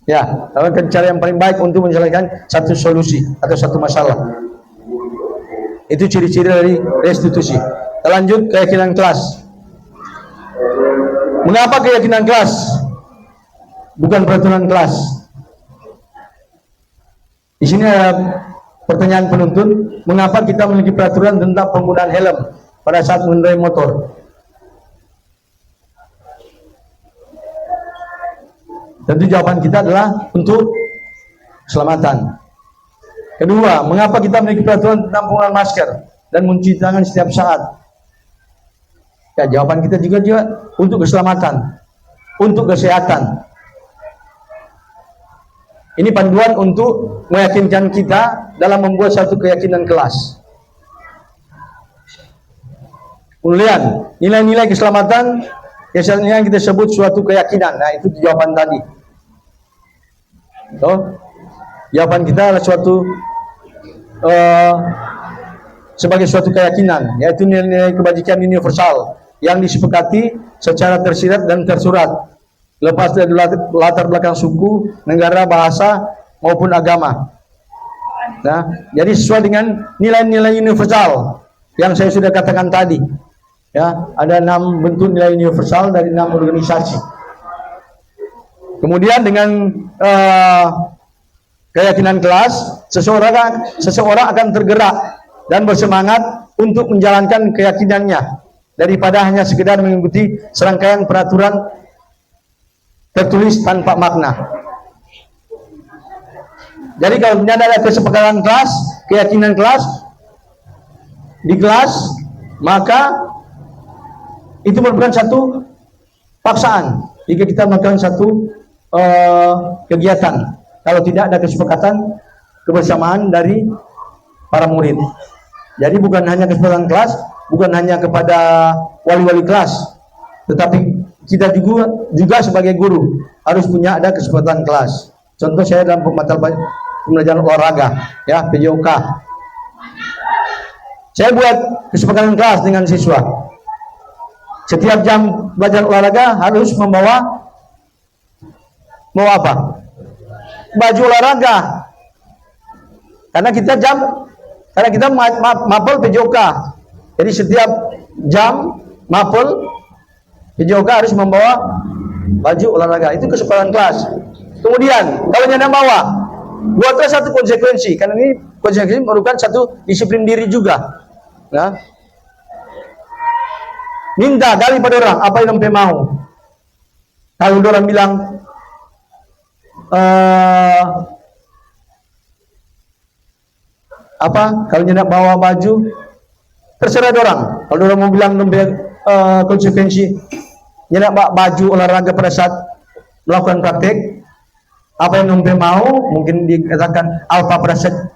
Ya, cara yang paling baik untuk menyelesaikan satu solusi atau satu masalah. Itu ciri-ciri dari restitusi. Kita lanjut keyakinan kelas. Mengapa keyakinan kelas? Bukan peraturan kelas. Di sini ada pertanyaan penuntut, mengapa kita memiliki peraturan tentang penggunaan helm pada saat mengendarai motor? Tentu jawaban kita adalah untuk keselamatan. Kedua, mengapa kita memiliki peraturan tentang penggunaan masker dan mencuci tangan setiap saat? Ya, jawaban kita juga untuk keselamatan, untuk kesehatan. Ini panduan untuk meyakinkan kita dalam membuat satu keyakinan kelas. Kemudian, nilai-nilai keselamatan yang kita sebut suatu keyakinan. Nah, itu jawaban tadi. So, jawaban kita adalah sebagai suatu keyakinan, yaitu nilai-nilai kebajikan universal yang disepakati secara tersirat dan tersurat, lepas dari latar belakang suku, negara, bahasa maupun agama. Nah, jadi sesuai dengan nilai-nilai universal yang saya sudah katakan tadi. Ya, ada 6 bentuk nilai universal dari 6 organisasi. Kemudian dengan keyakinan kelas, seseorang akan tergerak dan bersemangat untuk menjalankan keyakinannya daripada hanya sekedar mengikuti serangkaian peraturan tertulis tanpa makna. Jadi kalau tidak ada kesepakatan kelas, keyakinan kelas di kelas, maka itu merupakan satu paksaan jika kita melakukan satu kegiatan kalau tidak ada kesepakatan kebersamaan dari para murid. Jadi bukan hanya kesepakatan kelas, bukan hanya kepada wali-wali kelas, tetapi kita juga sebagai guru harus punya ada kesepakatan kelas. Contoh saya dalam mata pembelajaran olahraga, ya PJOK. Saya buat kesepakatan kelas dengan siswa. Setiap jam belajar olahraga harus membawa apa? Baju olahraga. Karena kita mapel PJOK. Jadi setiap jam mapel PJOK harus membawa baju olahraga. Itu kesepakatan kelas. Kemudian kalau tidak bawa, buatlah satu konsekuensi. Karena ini konsekuensi merupakan satu disiplin diri juga. Nah, minta daripada orang apa yang sampai mau. Kalau orang bilang kalau tidak bawa baju terserah orang. Kalau orang mau bilang konsekuensi, nyenak baju olahraga pada saat melakukan praktek, apa yang nomor mau, mungkin dikatakan alfa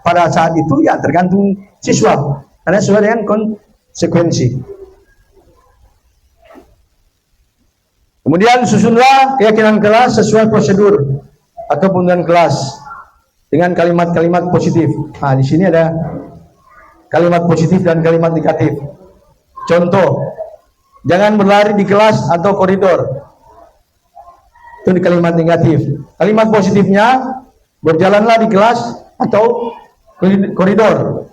pada saat itu, ya tergantung siswa. Karena sesuai dengan konsekuensi. Kemudian susunlah keyakinan kelas sesuai prosedur atau pembunuhan kelas dengan kalimat-kalimat positif. Nah, di sini ada kalimat positif dan kalimat negatif. Contoh, jangan berlari di kelas atau koridor. Itu di kalimat negatif. Kalimat positifnya, berjalanlah di kelas atau koridor.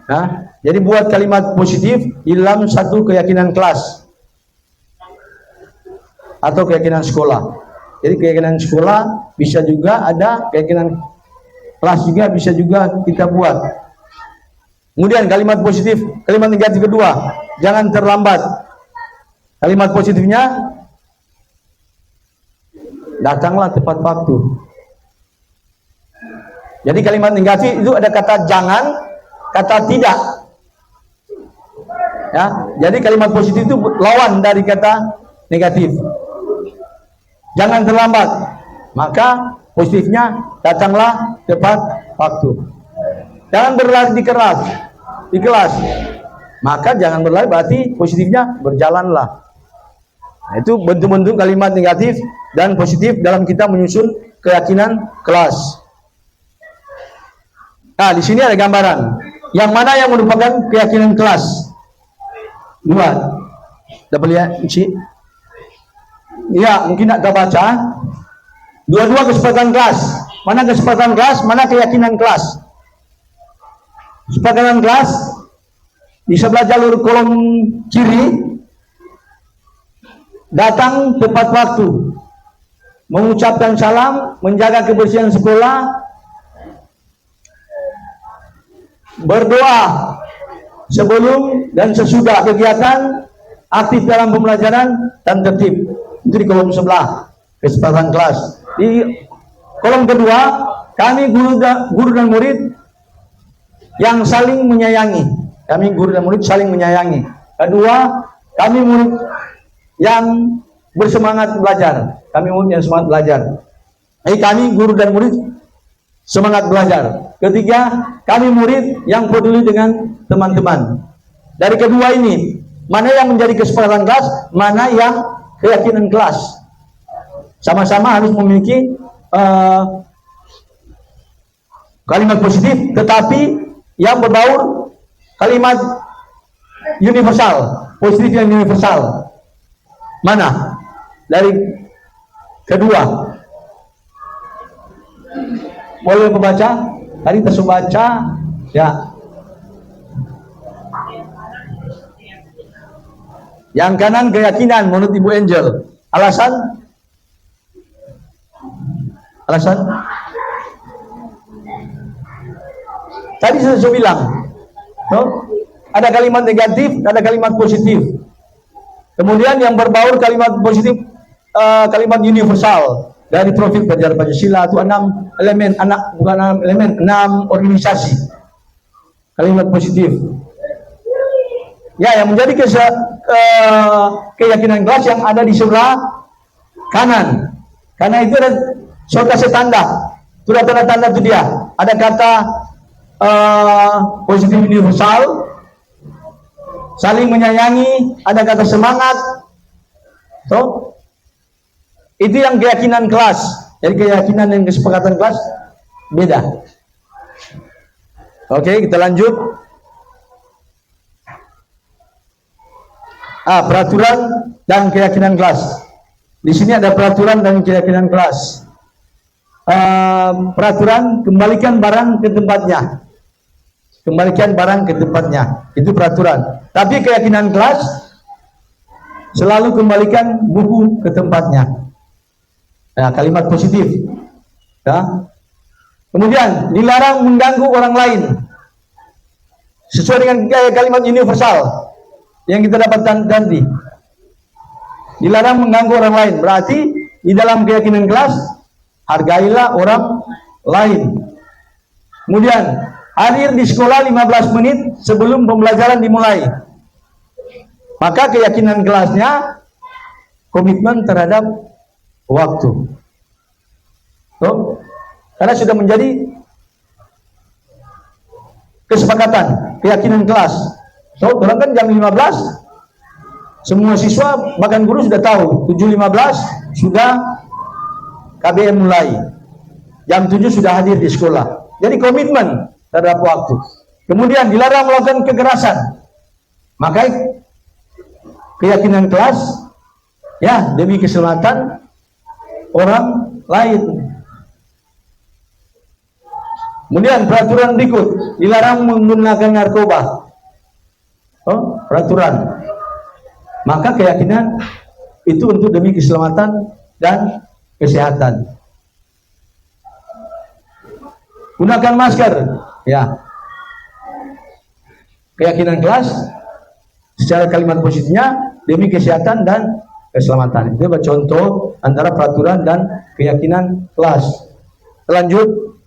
Nah, jadi buat kalimat positif dalam satu keyakinan kelas atau keyakinan sekolah. Jadi keyakinan sekolah bisa juga ada, keyakinan kelas juga bisa juga kita buat. Kemudian kalimat positif, kalimat negatif kedua, jangan terlambat. Kalimat positifnya, datanglah tepat waktu. Jadi kalimat negatif itu ada kata jangan, kata tidak. Ya, jadi kalimat positif itu lawan dari kata negatif. Jangan terlambat, maka positifnya datanglah tepat waktu. Jangan berlari di kelas, maka jangan berlari berarti positifnya berjalanlah. Nah, itu bentuk-bentuk kalimat negatif dan positif dalam kita menyusun keyakinan kelas. Nah, di sini ada gambaran. Yang mana yang merupakan keyakinan kelas? Dua. Dapat lihat, Cik? Ya, mungkin nak baca. Dua-dua kesepakatan kelas. Mana kesepakatan kelas, mana keyakinan kelas. Kesepakatan kelas di sebelah jalur kolom kiri, datang tepat waktu, mengucapkan salam, menjaga kebersihan sekolah, berdoa sebelum dan sesudah kegiatan, aktif dalam pembelajaran, dan tertib. Itu di kolom sebelah kesepakatan kelas. Di kolom kedua, kami guru dan murid yang saling menyayangi. Kami guru dan murid saling menyayangi. Kedua, kami murid yang bersemangat belajar. Kami murid yang semangat belajar. Kami guru dan murid semangat belajar. Ketiga, kami murid yang peduli dengan teman-teman. Dari kedua ini, mana yang menjadi kesepakatan kelas, mana yang keyakinan kelas. Sama-sama harus memiliki kalimat positif, tetapi yang berbaur kalimat universal, positif yang universal. Mana? Dari kedua. Boleh membaca? Tadi kita baca, ya. Yang kanan keyakinan menurut Ibu Angel. Alasan? Alasan? Tadi saya bilang, no? Ada kalimat negatif, ada kalimat positif. Kemudian yang berbaur kalimat positif, kalimat universal dari profil Pelajar Pancasila itu 6 elemen, bukan 6 elemen, 6 organisasi. Kalimat positif. Ya, yang menjadi keyakinan kelas yang ada di sebelah kanan. Karena itu ada surat kasih tanda. Itu ada tanda-tanda itu dia. Ada kata positif universal, saling menyayangi, ada kata semangat. So, itu yang keyakinan kelas. Jadi keyakinan dan kesepakatan kelas beda. Oke, kita lanjut. Peraturan dan keyakinan kelas. Di sini ada peraturan dan keyakinan kelas. Peraturan, kembalikan barang ke tempatnya. Kembalikan barang ke tempatnya. Itu peraturan. Tapi keyakinan kelas, selalu kembalikan buku ke tempatnya. Nah, kalimat positif. Ya. Kemudian, dilarang mengganggu orang lain. Sesuai dengan kalimat universal yang kita dapatkan tadi. Dilarang mengganggu orang lain. Berarti di dalam keyakinan kelas, hargailah orang lain. Kemudian hadir di sekolah 15 menit sebelum pembelajaran dimulai. Maka keyakinan kelasnya komitmen terhadap waktu. Karena sudah menjadi kesepakatan, keyakinan kelas. Orang kan jam 15, semua siswa bahkan guru sudah tahu 7.15 sudah KBM mulai. Jam 7 sudah hadir di sekolah. Jadi komitmen terhadap waktu. Kemudian dilarang melakukan kekerasan. Maka keyakinan kelas ya demi keselamatan orang lain. Kemudian peraturan berikut, dilarang menggunakan narkoba. Peraturan. Maka keyakinan itu untuk demi keselamatan dan kesehatan. Gunakan masker, ya. Keyakinan kelas secara kalimat positifnya demi kesehatan dan keselamatan. Itu contoh antara peraturan dan keyakinan kelas. Lanjut,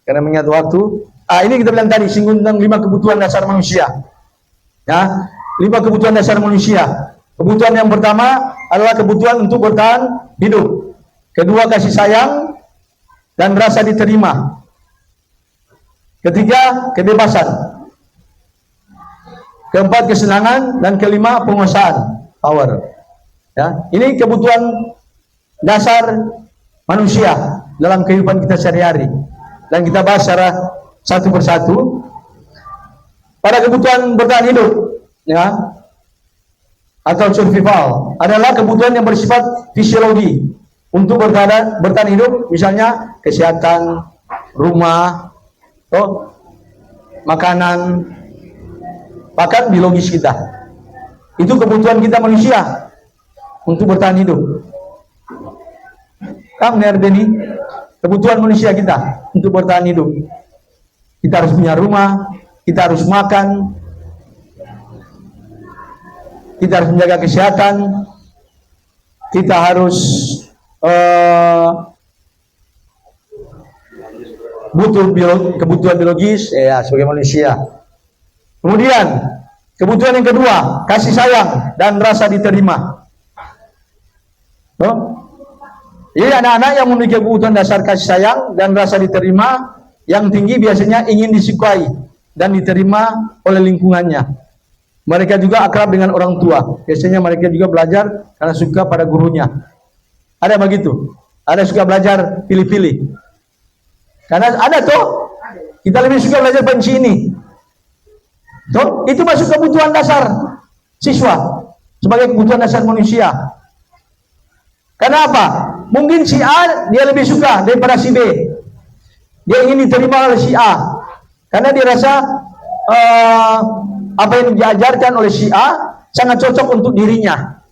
karena mengingat waktu. Ini kita bilang tadi, singgung tentang 5 kebutuhan dasar manusia. Ya, 5 kebutuhan dasar manusia. Kebutuhan yang pertama adalah kebutuhan untuk bertahan hidup. Kedua, kasih sayang dan rasa diterima. Ketiga, kebebasan. Keempat, kesenangan. Dan kelima, penguasaan, power. Ya, ini kebutuhan dasar manusia dalam kehidupan kita sehari-hari. Dan kita bahas secara satu persatu. Pada kebutuhan bertahan hidup, ya, atau survival, adalah kebutuhan yang bersifat fisiologi untuk bertahan hidup, misalnya kesehatan, rumah, makanan, bahkan biologis kita. Itu kebutuhan kita manusia untuk bertahan hidup. Kamu ngerti ini? Kebutuhan manusia kita untuk bertahan hidup. Kita harus punya rumah, kita harus makan, kita harus menjaga kesehatan, kita harus kebutuhan biologis ya sebagai manusia. Kemudian kebutuhan yang kedua, kasih sayang dan rasa diterima. Jadi anak-anak yang memiliki kebutuhan dasar kasih sayang dan rasa diterima yang tinggi biasanya ingin disukai dan diterima oleh lingkungannya. Mereka juga akrab dengan orang tua. Biasanya mereka juga belajar karena suka pada gurunya. Ada begitu. Ada suka belajar pilih-pilih. Karena ada tuh, kita lebih suka belajar benci ini. Tuh, itu masuk kebutuhan dasar siswa sebagai kebutuhan dasar manusia. Karena apa? Mungkin si A dia lebih suka daripada si B. Dia ingin diterima oleh si A karena dia rasa apa yang diajarkan oleh si A sangat cocok untuk dirinya.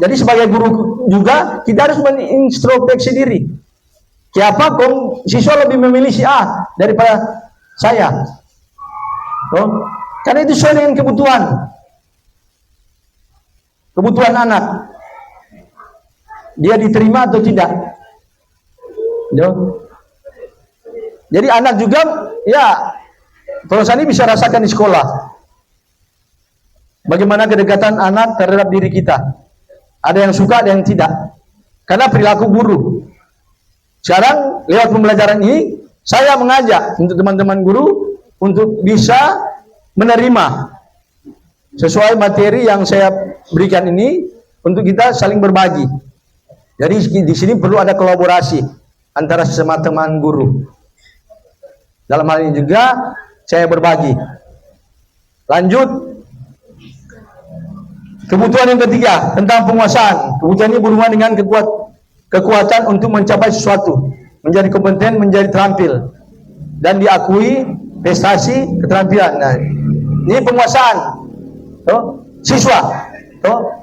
Jadi sebagai guru juga kita harus mengintrospeksi diri. Siapa siswa lebih memilih si A daripada saya? Karena itu sesuai dengan kebutuhan anak. Dia diterima atau tidak? Jadi anak juga, ya, kalau saya ini bisa rasakan di sekolah. Bagaimana kedekatan anak terhadap diri kita. Ada yang suka, ada yang tidak. Karena perilaku guru. Sekarang lewat pembelajaran ini, saya mengajak untuk teman-teman guru untuk bisa menerima sesuai materi yang saya berikan ini untuk kita saling berbagi. Jadi di sini perlu ada kolaborasi antara sesama teman guru. Dalam hal ini juga saya berbagi. Lanjut, kebutuhan yang ketiga tentang penguasaan. Kebutuhan ini berhubungan dengan kekuatan untuk mencapai sesuatu, menjadi kompeten, menjadi terampil, dan diakui prestasi keterampilan. Nah, ini penguasaan. Siswa,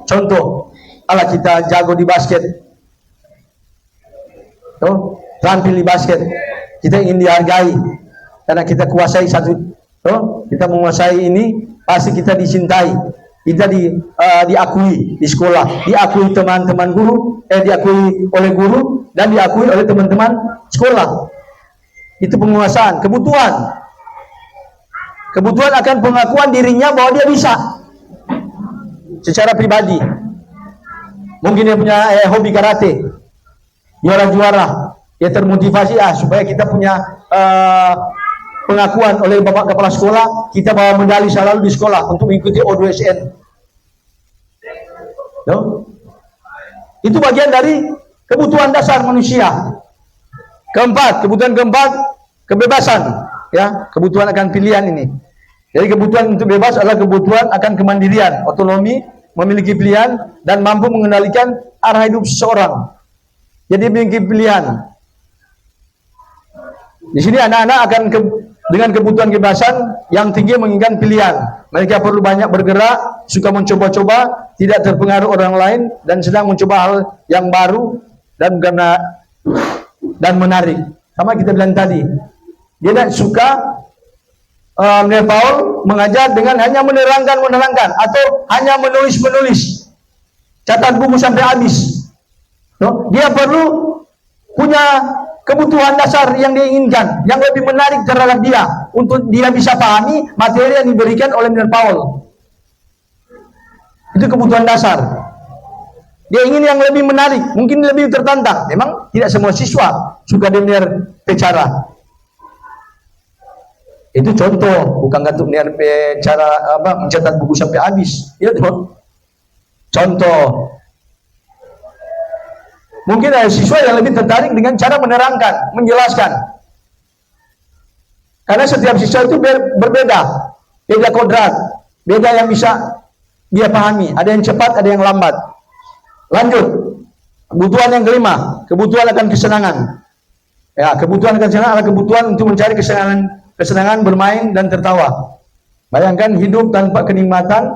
contoh, ala kita jago di basket. Terampil di basket, kita ingin dihargai karena kita kuasai satu, kita menguasai ini, pasti kita dicintai, kita diakui di sekolah, diakui teman-teman guru, diakui oleh guru dan diakui oleh teman-teman sekolah. Itu penguasaan, kebutuhan. kebutuhan akan pengakuan dirinya bahwa dia bisa secara pribadi. Mungkin dia punya hobi karate, juara-juara, dia termotivasi supaya kita punya pengakuan oleh Bapak Kepala Sekolah, kita bawa medali selalu di sekolah untuk mengikuti O2SN. No? Itu bagian dari kebutuhan dasar manusia. Kebutuhan keempat, kebebasan. Ya, kebutuhan akan pilihan ini. Jadi kebutuhan untuk bebas adalah kebutuhan akan kemandirian, otonomi, memiliki pilihan dan mampu mengendalikan arah hidup seseorang. Jadi memiliki pilihan. Di sini anak-anak akan dengan kebutuhan kebebasan yang tinggi menginginkan pilihan. Mereka perlu banyak bergerak, suka mencoba-coba, tidak terpengaruh orang lain, dan sedang mencoba hal yang baru dan menarik. Sama kita bilang tadi, dia tidak suka Paul mengajar dengan hanya menerangkan atau hanya menulis catat buku sampai habis. No? Dia perlu punya kebutuhan dasar yang dia inginkan, yang lebih menarik terhadap dia, untuk dia bisa pahami materi yang diberikan oleh Paul. Itu kebutuhan dasar. Dia ingin yang lebih menarik, mungkin lebih tertantang. Memang tidak semua siswa suka dengar bicara. Itu contoh, bukan untuk dengar cara mencatat buku sampai habis. Ya, contoh. Mungkin ada siswa yang lebih tertarik dengan cara menerangkan, menjelaskan. Karena setiap siswa itu berbeda, beda kodrat, beda yang bisa dia pahami. Ada yang cepat, ada yang lambat. Lanjut, kebutuhan yang kelima, kebutuhan akan kesenangan. Ya, kebutuhan akan kesenangan adalah kebutuhan untuk mencari kesenangan bermain dan tertawa. Bayangkan hidup tanpa kenikmatan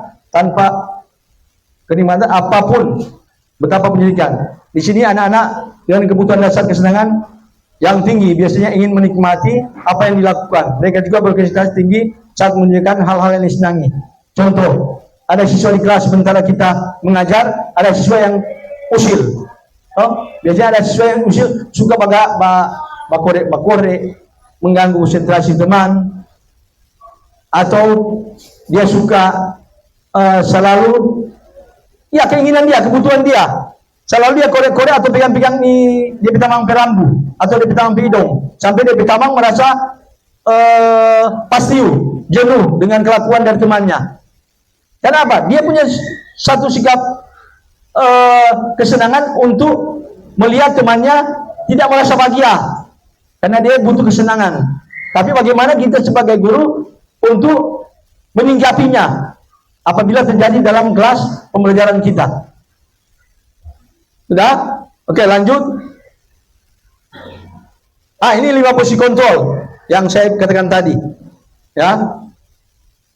apapun, betapa menyedihkan. Di sini anak-anak dengan kebutuhan dasar kesenangan yang tinggi biasanya ingin menikmati apa yang dilakukan. Mereka juga berkonsentrasi tinggi saat mengerjakan hal-hal yang disenangi. Contoh, ada siswa di kelas sementara kita mengajar, ada siswa yang usil. Biasanya ada siswa yang usil, suka bakore, mengganggu konsentrasi teman, atau dia suka selalu, ya keinginan dia, kebutuhan dia. Selalu dia korek-korek atau pegang-pegang dia pitamang perambu atau dia pitamang hidung sampai dia pitamang merasa pastiu, jenuh dengan kelakuan dari temannya. Kenapa? Dia punya satu sikap kesenangan untuk melihat temannya tidak merasa bahagia karena dia butuh kesenangan. Tapi bagaimana kita sebagai guru untuk menyingkapinya apabila terjadi dalam kelas pembelajaran kita? Sudah? Oke, lanjut. Ini 5 posisi kontrol yang saya katakan tadi. Ya.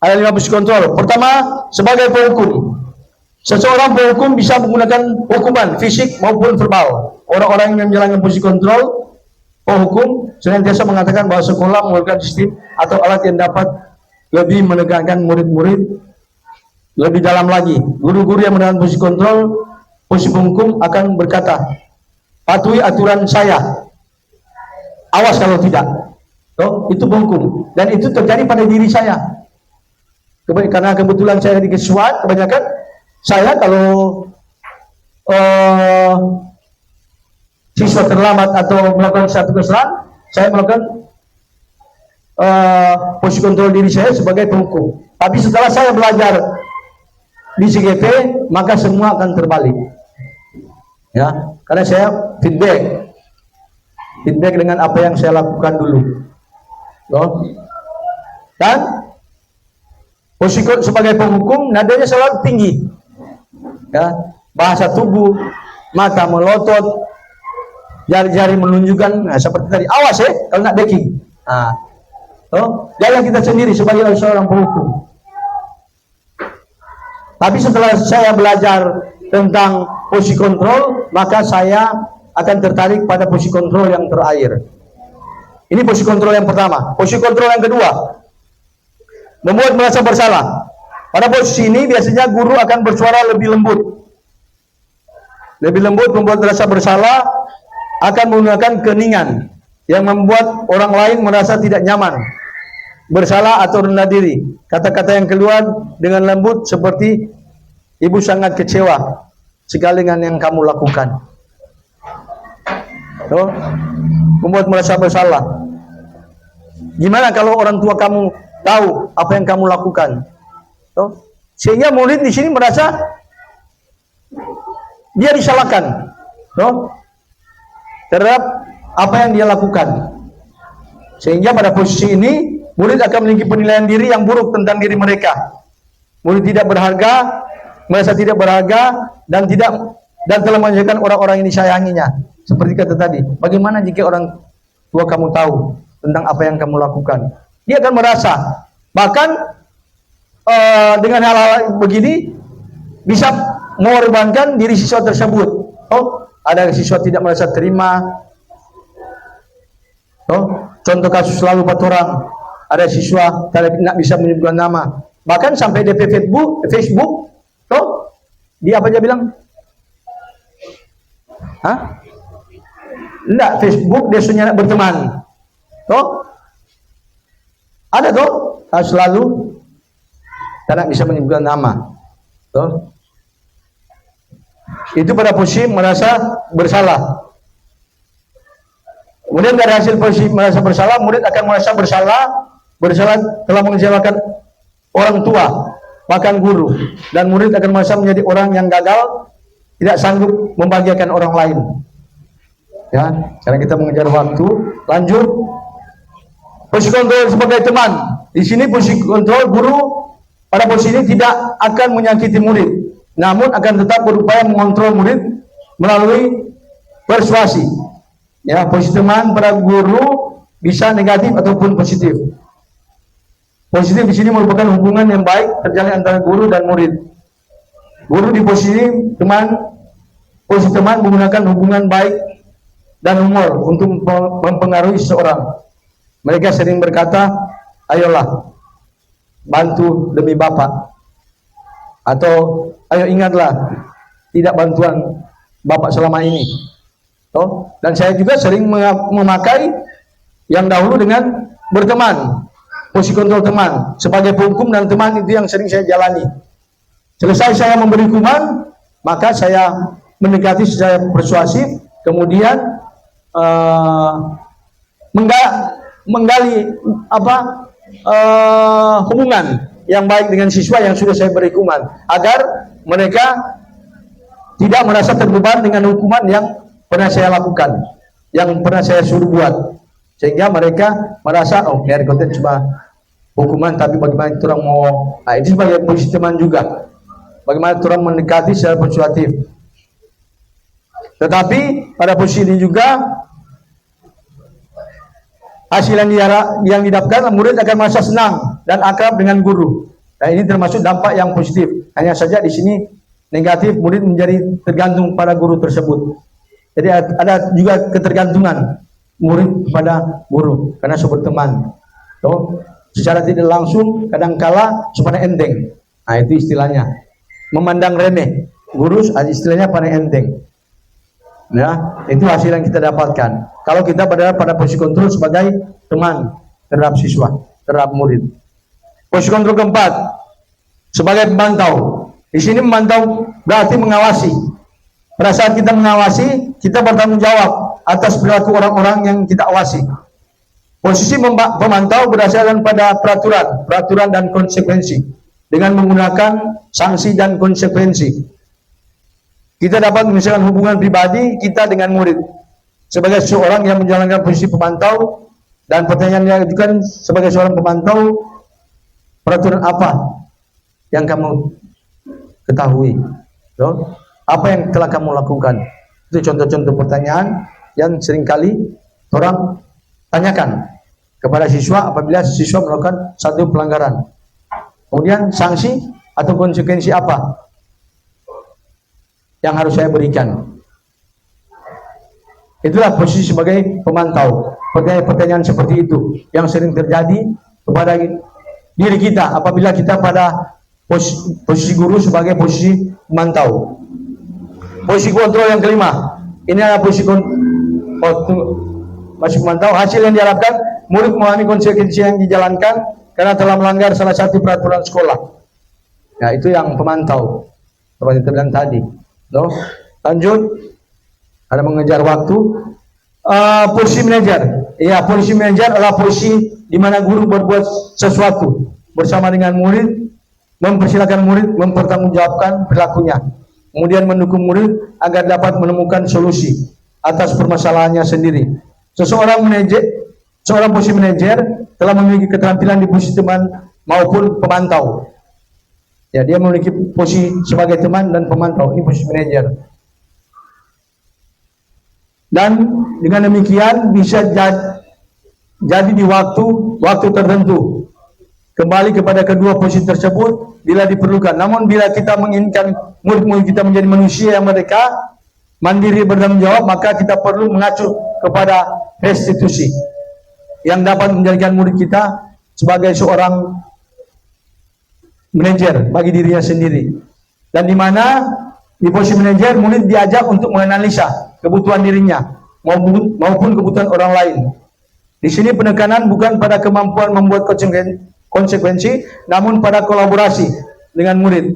Ada 5 posisi kontrol. Pertama, sebagai penghukum. Seseorang penghukum bisa menggunakan hukuman fisik maupun verbal. Orang-orang yang menjalankan posisi kontrol, penghukum senantiasa mengatakan bahwa sekolah menggunakan sistem atau alat yang dapat lebih menegakkan murid-murid lebih dalam lagi. Guru-guru yang menjalankan posisi kontrol, posisi penghukum akan berkata, patuhi aturan saya, awas kalau tidak. Itu penghukum, dan itu terjadi pada diri saya. Karena kebetulan saya di kesuat, kebanyakan saya kalau siswa terlambat atau melakukan satu kesalahan, saya melakukan posisi kontrol diri saya sebagai penghukum. Tapi setelah saya belajar di CGP, maka semua akan terbalik. Ya, karena saya feedback dengan apa yang saya lakukan dulu. Dan posisi sebagai penghukum nadanya selalu tinggi. Ya, bahasa tubuh, mata melotot, jari-jari menunjukkan, seperti tadi. Awas kalau nak backing. Jalan kita sendiri sebagai seorang penghukum. Tapi setelah saya belajar tentang posisi kontrol, maka saya akan tertarik pada posisi kontrol yang terakhir. Ini posisi kontrol yang pertama. Posisi kontrol yang kedua, membuat merasa bersalah. Pada posisi ini biasanya guru akan bersuara lebih lembut. Lebih lembut membuat merasa bersalah, akan menggunakan keningan yang membuat orang lain merasa tidak nyaman. bersalah atau rendah diri. Kata-kata yang keluar dengan lembut seperti ibu sangat kecewa sekali dengan yang kamu lakukan. Membuat merasa bersalah. Gimana kalau orang tua kamu tahu apa yang kamu lakukan? Sehingga murid di sini merasa dia disalahkan, terhadap apa yang dia lakukan. Sehingga pada posisi ini murid akan memiliki penilaian diri yang buruk tentang diri mereka. Murid tidak berharga, merasa tidak berharga dan telah menjadikan orang-orang yang disayanginya. Seperti kata tadi, bagaimana jika orang tua kamu tahu tentang apa yang kamu lakukan? Dia akan merasa, bahkan dengan hal-hal begini bisa mengorbankan diri siswa tersebut. Ada siswa tidak merasa terima. Contoh kasus lalu 4 orang. Ada siswa tidak bisa menyebutkan nama. Bahkan sampai DP Facebook, dia apa dia bilang? Enggak, Facebook dia suruhnya berteman. Ada kasus lalu tidak bisa menyebutkan nama. Itu pada posisi merasa bersalah. Kemudian dari hasil posisi merasa bersalah, murid akan merasa bersalah telah mengecewakan orang tua, bahkan guru, dan murid akan merasa menjadi orang yang gagal, tidak sanggup membahagiakan orang lain. Ya, karena kita mengejar waktu. Lanjut, posisi kontrol sebagai teman. Di sini posisi kontrol guru pada posisi ini tidak akan menyakiti murid, namun akan tetap berupaya mengontrol murid melalui persuasi. Ya, posisi teman pada guru bisa negatif ataupun positif. Positif di sini merupakan hubungan yang baik terjalin antara guru dan murid. Guru di posisi teman menggunakan hubungan baik dan humor untuk mempengaruhi seseorang. Mereka sering berkata, ayolah, bantu demi Bapak. Atau, ayo ingatlah, tidak bantuan Bapak selama ini. Dan saya juga sering memakai yang dahulu dengan berteman, posisi kontrol teman sebagai penghukum, dan teman itu yang sering saya jalani. Selesai saya memberi hukuman, maka saya mendekati secara persuasif, kemudian menggali hubungan yang baik dengan siswa yang sudah saya beri hukuman, agar mereka tidak merasa terbeban dengan hukuman yang pernah saya lakukan, yang pernah saya suruh buat, sehingga mereka merasa biar konten cuma hukuman, tapi bagaimana orang mau, itu sebagai posisi teman juga, bagaimana orang mendekati secara persuasif. Tetapi pada posisi ini juga hasil yang didapatkan, murid akan merasa senang dan akrab dengan guru. Nah, ini termasuk dampak yang positif. Hanya saja di sini negatif, murid menjadi tergantung pada guru tersebut. Jadi ada juga ketergantungan murid kepada guru karena sobat teman. Secara tidak langsung kadangkala supaya enteng. Nah, itu istilahnya. Memandang remeh guru, istilahnya pada enteng. Ya, itu hasil yang kita dapatkan. Kalau kita berada pada posisi kontrol sebagai teman terhadap siswa, terhadap murid. Posisi kontrol keempat sebagai pemantau. Di sini memantau berarti mengawasi. Pada saat kita mengawasi, kita bertanggung jawab atas perilaku orang-orang yang kita awasi. Posisi pemantau berdasarkan pada peraturan dan konsekuensi, dengan menggunakan sanksi dan konsekuensi. Kita dapat menyelesaikan hubungan pribadi kita dengan murid. Sebagai seorang yang menjalankan posisi pemantau, dan pertanyaan yang diajukan sebagai seorang pemantau, peraturan apa yang kamu ketahui? Apa yang telah kamu lakukan? Itu contoh-contoh pertanyaan yang seringkali orang tanyakan kepada siswa apabila siswa melakukan satu pelanggaran. Kemudian sanksi atau konsekuensi apa yang harus saya berikan? Itulah posisi sebagai pemantau. Pertanyaan-pertanyaan seperti itu yang sering terjadi kepada diri kita apabila kita pada posisi guru sebagai posisi pemantau. Posisi kontrol yang kelima, ini adalah posisi pemantau. Hasil yang diharapkan murid memahami konsekuensi yang dijalankan karena telah melanggar salah satu peraturan sekolah. Ya, itu yang pemantau. Seperti kita bilang tadi. No? Lanjut. Ada mengejar waktu. Posisi manajer. Ya, posisi manajer adalah posisi di mana guru berbuat sesuatu bersama dengan murid, mempersilakan murid mempertanggungjawabkan perilakunya, kemudian mendukung murid agar dapat menemukan solusi atas permasalahannya sendiri. Seorang posisi manajer telah memiliki keterampilan di posisi teman maupun pemantau. Ya, dia memiliki posisi sebagai teman dan pemantau. Ini posisi manajer. Dan dengan demikian bisa jadi di waktu tertentu. Kembali kepada kedua posisi tersebut bila diperlukan. Namun bila kita menginginkan murid-murid kita menjadi manusia yang merdeka, mandiri, bertanggung jawab, maka kita perlu mengacu kepada restitusi yang dapat menjadikan murid kita sebagai seorang manajer bagi dirinya sendiri. Dan di mana di posisi manajer murid diajak untuk menganalisa kebutuhan dirinya maupun kebutuhan orang lain. Di sini penekanan bukan pada kemampuan membuat konsekuensi, namun pada kolaborasi dengan murid.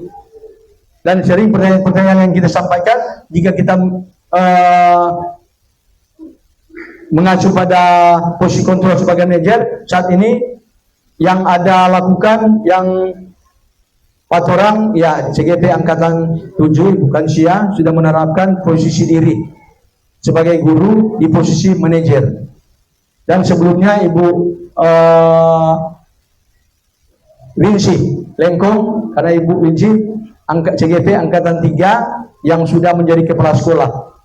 Dan sering pertanyaan-pertanyaan yang kita sampaikan, jika kita mengacu pada posisi kontrol sebagai manajer, saat ini yang ada lakukan yang 4 orang, ya CGP Angkatan 7, bukan SIA, sudah menerapkan posisi diri sebagai guru di posisi manajer. Dan sebelumnya Ibu Winsi Lengkong, karena Ibu Winsi CGP Angkatan 3 yang sudah menjadi kepala sekolah.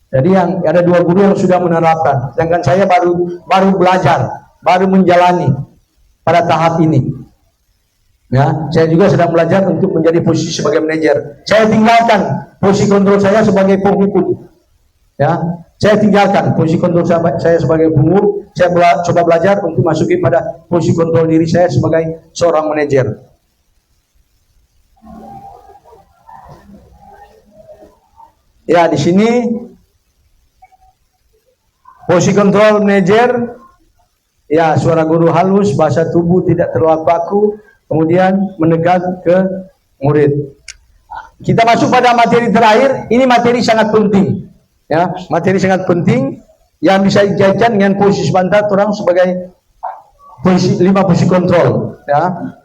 Jadi yang ada 2 guru yang sudah menerapkan, sedangkan saya baru belajar, baru menjalani pada tahap ini. Ya, saya juga sedang belajar untuk menjadi posisi sebagai manajer. Saya tinggalkan posisi kontrol saya sebagai penghukum. Ya, saya tinggalkan posisi kontrol saya sebagai penghukum. Saya coba belajar untuk masuki pada posisi kontrol diri saya sebagai seorang manajer. Ya, di sini posisi kontrol manajer, ya, suara guru halus, bahasa tubuh tidak terlalu kaku, kemudian mendekat ke murid. Kita masuk pada materi terakhir. Ini materi sangat penting, ya, materi sangat penting yang bisa dikaitkan dengan posisi sebentar orang sebagai posisi 5 posisi kontrol, ya,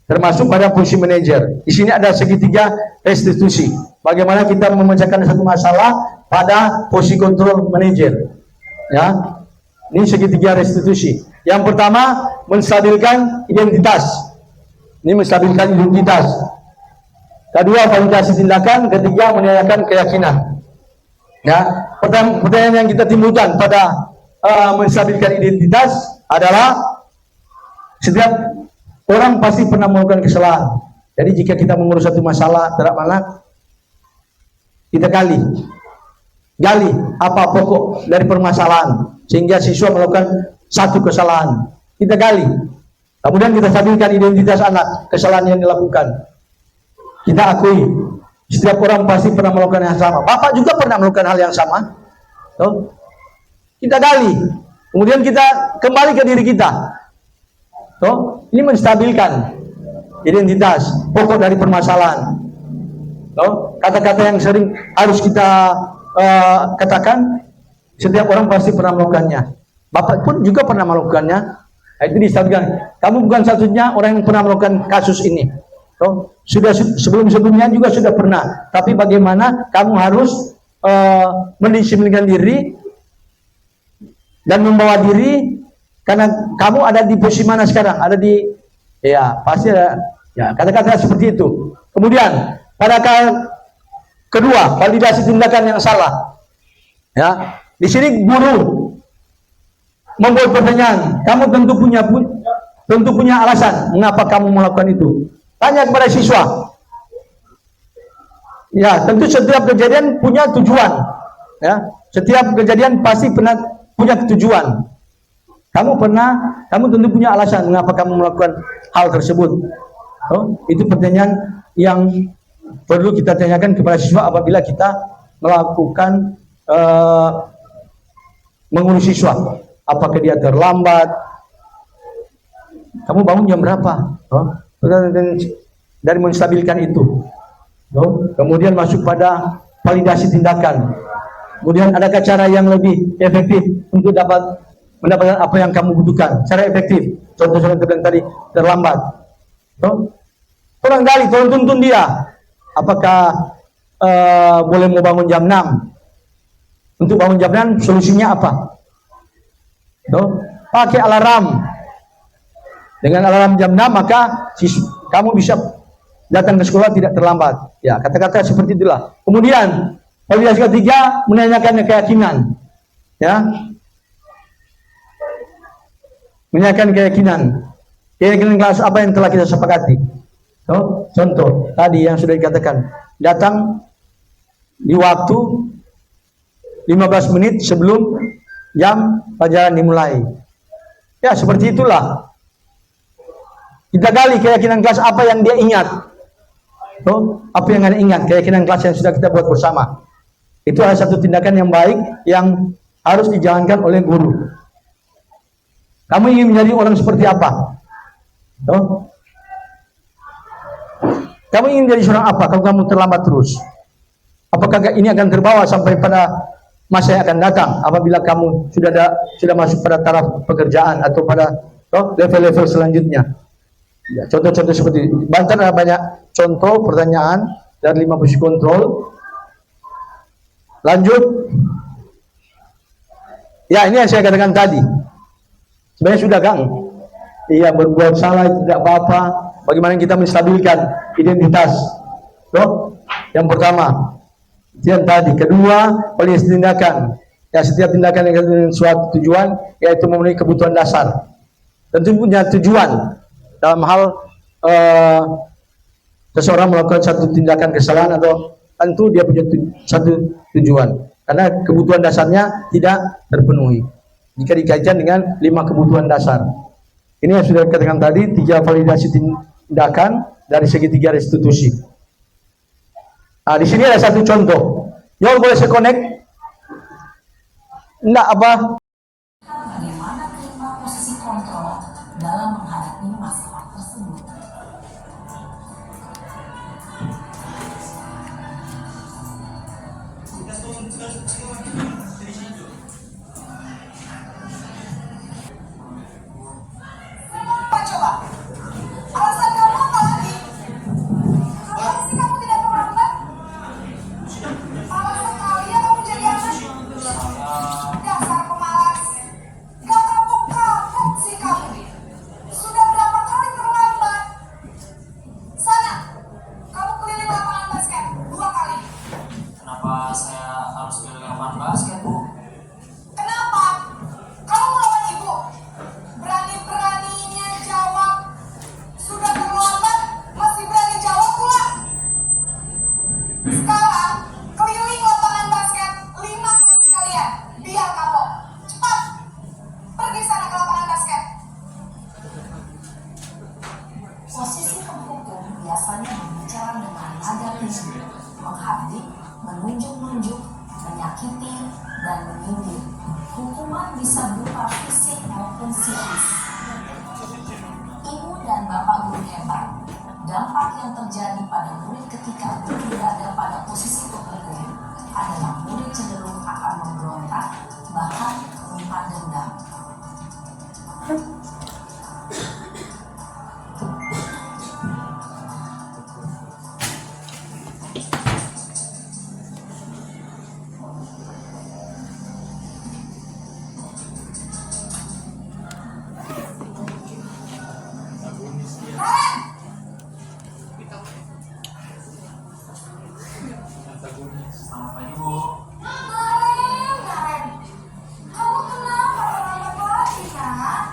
termasuk pada posisi manajer. Di sini ada segitiga restitusi. Bagaimana kita memecahkan satu masalah pada posisi kontrol manajer, ya. Ini segitiga restitusi. Yang pertama, menstabilkan identitas. Ini menstabilkan identitas. Kedua, validasi tindakan. Ketiga, menanyakan keyakinan. Ya, pertanyaan yang kita timbulkan pada menstabilkan identitas adalah setiap orang pasti pernah melakukan kesalahan. Jadi jika kita mengurus satu masalah terhadap anak, kita gali apa pokok dari permasalahan sehingga siswa melakukan satu kesalahan. Kita gali. Kemudian kita stabilkan identitas anak, kesalahan yang dilakukan. Kita akui, setiap orang pasti pernah melakukan yang sama. Bapak juga pernah melakukan hal yang sama. Tuh. Kita gali. Kemudian kita kembali ke diri kita. Tuh. Ini menstabilkan identitas, pokok dari permasalahan. Tuh. Kata-kata yang sering harus kita katakan, setiap orang pasti pernah melakukannya. Bapak pun juga pernah melakukannya. Itu distabilkan. Kamu bukan satunya orang yang pernah melakukan kasus ini. So, sudah sebelumnya juga sudah pernah. Tapi bagaimana kamu harus mendisiplinkan diri dan membawa diri, karena kamu ada di posisi mana sekarang? Ada di, ya pasti ada, ya kata-kata seperti itu. Kemudian pada kedua, validasi tindakan yang salah. Ya, di sini guru membuat pertanyaan, kamu tentu punya alasan mengapa kamu melakukan itu. Tanya kepada siswa. Ya, tentu setiap kejadian punya tujuan. Ya, setiap kejadian pasti pernah punya tujuan. Kamu tentu punya alasan mengapa kamu melakukan hal tersebut. Oh, itu pertanyaan yang perlu kita tanyakan kepada siswa apabila kita melakukan mengurus siswa. Apakah dia terlambat, Kamu bangun jam berapa? Dari menstabilkan itu. Kemudian masuk pada validasi tindakan. Kemudian adakah cara yang lebih efektif untuk mendapatkan apa yang kamu butuhkan? Cara efektif. Contoh yang tadi terlambat. Tolong gali, tolong tuntun dia. Apakah boleh mau bangun jam 6? Untuk bangun jam 6 solusinya apa? Pakai alarm. Dengan alarm jam 6 maka kamu bisa datang ke sekolah tidak terlambat. Ya, kata-kata seperti itulah. Kemudian validasi ketiga menanyakan keyakinan. Ya. Menanyakan keyakinan. Keyakinan kelas apa yang telah kita sepakati. Contoh tadi yang sudah dikatakan, datang di waktu 15 menit sebelum jam pelajaran dimulai. Ya, seperti itulah. Kita gali keyakinan kelas apa yang dia ingat. Apa yang Anda ingat, keyakinan kelas yang sudah kita buat bersama. Itu adalah satu tindakan yang baik yang harus dijalankan oleh guru. Kamu ingin menjadi orang seperti apa? Kamu ingin menjadi seorang apa kalau kamu terlambat terus? Apakah ini akan terbawa sampai pada masa yang akan datang apabila kamu sudah masuk pada taraf pekerjaan atau pada level-level selanjutnya? Ya, contoh-contoh seperti itu. Banten ada banyak contoh pertanyaan dari 5 posisi kontrol. Lanjut. Ya, ini yang saya katakan tadi. Sebenarnya sudah, Kang. Iya, berbuat salah tidak apa-apa. Bagaimana kita menstabilkan identitas? Yang pertama, yang tadi. Kedua, validasi tindakan. Ya, setiap tindakan yang dengan suatu tujuan yaitu memenuhi kebutuhan dasar. Tentu punya tujuan. Dalam hal seseorang melakukan satu tindakan kesalahan atau tentu dia punya satu tujuan karena kebutuhan dasarnya tidak terpenuhi jika dikaitkan dengan 5 kebutuhan dasar. Ini yang sudah dikatakan tadi, 3 validasi tindakan dari segi 3 restitusi. Nah, di sini ada satu contoh. Yol, boleh saya connect? Enggak apa? Bagaimana kelima posisi kontrol dalam menghadapi masalah tersebut? Apa coba? Alasan kamu apa lagi? Ngapain sih kamu tidak terlambat? Malas sekali ya kamu jadi anak. Dasar pemalas. Gak kapok-kapok sih kamu. Sudah berapa kali terlambat? Sana, kamu keliling lapangan basket 2 kali. Kenapa saya harus keliling lapangan basket, Bu? Kenapa? Kamu melawan ibu. Berani-beraninya jawab. Sudah terlambat, masih berani jawab pula. Sekarang, keliling lapangan basket 5 kali sekalian. Biar kapok. Cepat. Pergi sana ke lapangan basket. Posisi penghukum biasanya berbicara dengan nada tinggi, menghardik, menunjuk-nunjuk, menyakiti, dan menyindir. Hukuman bisa berupa fisik maupun psikis. Ibu dan bapak guru hebat, dampak yang terjadi pada murid ketika berada pada posisi penghukum adalah murid cenderung akan memberontak, bahkan menyimpan dendam. Selamat pagi, Bu. Naren, kamu kenapa terlambat lagi, Kak?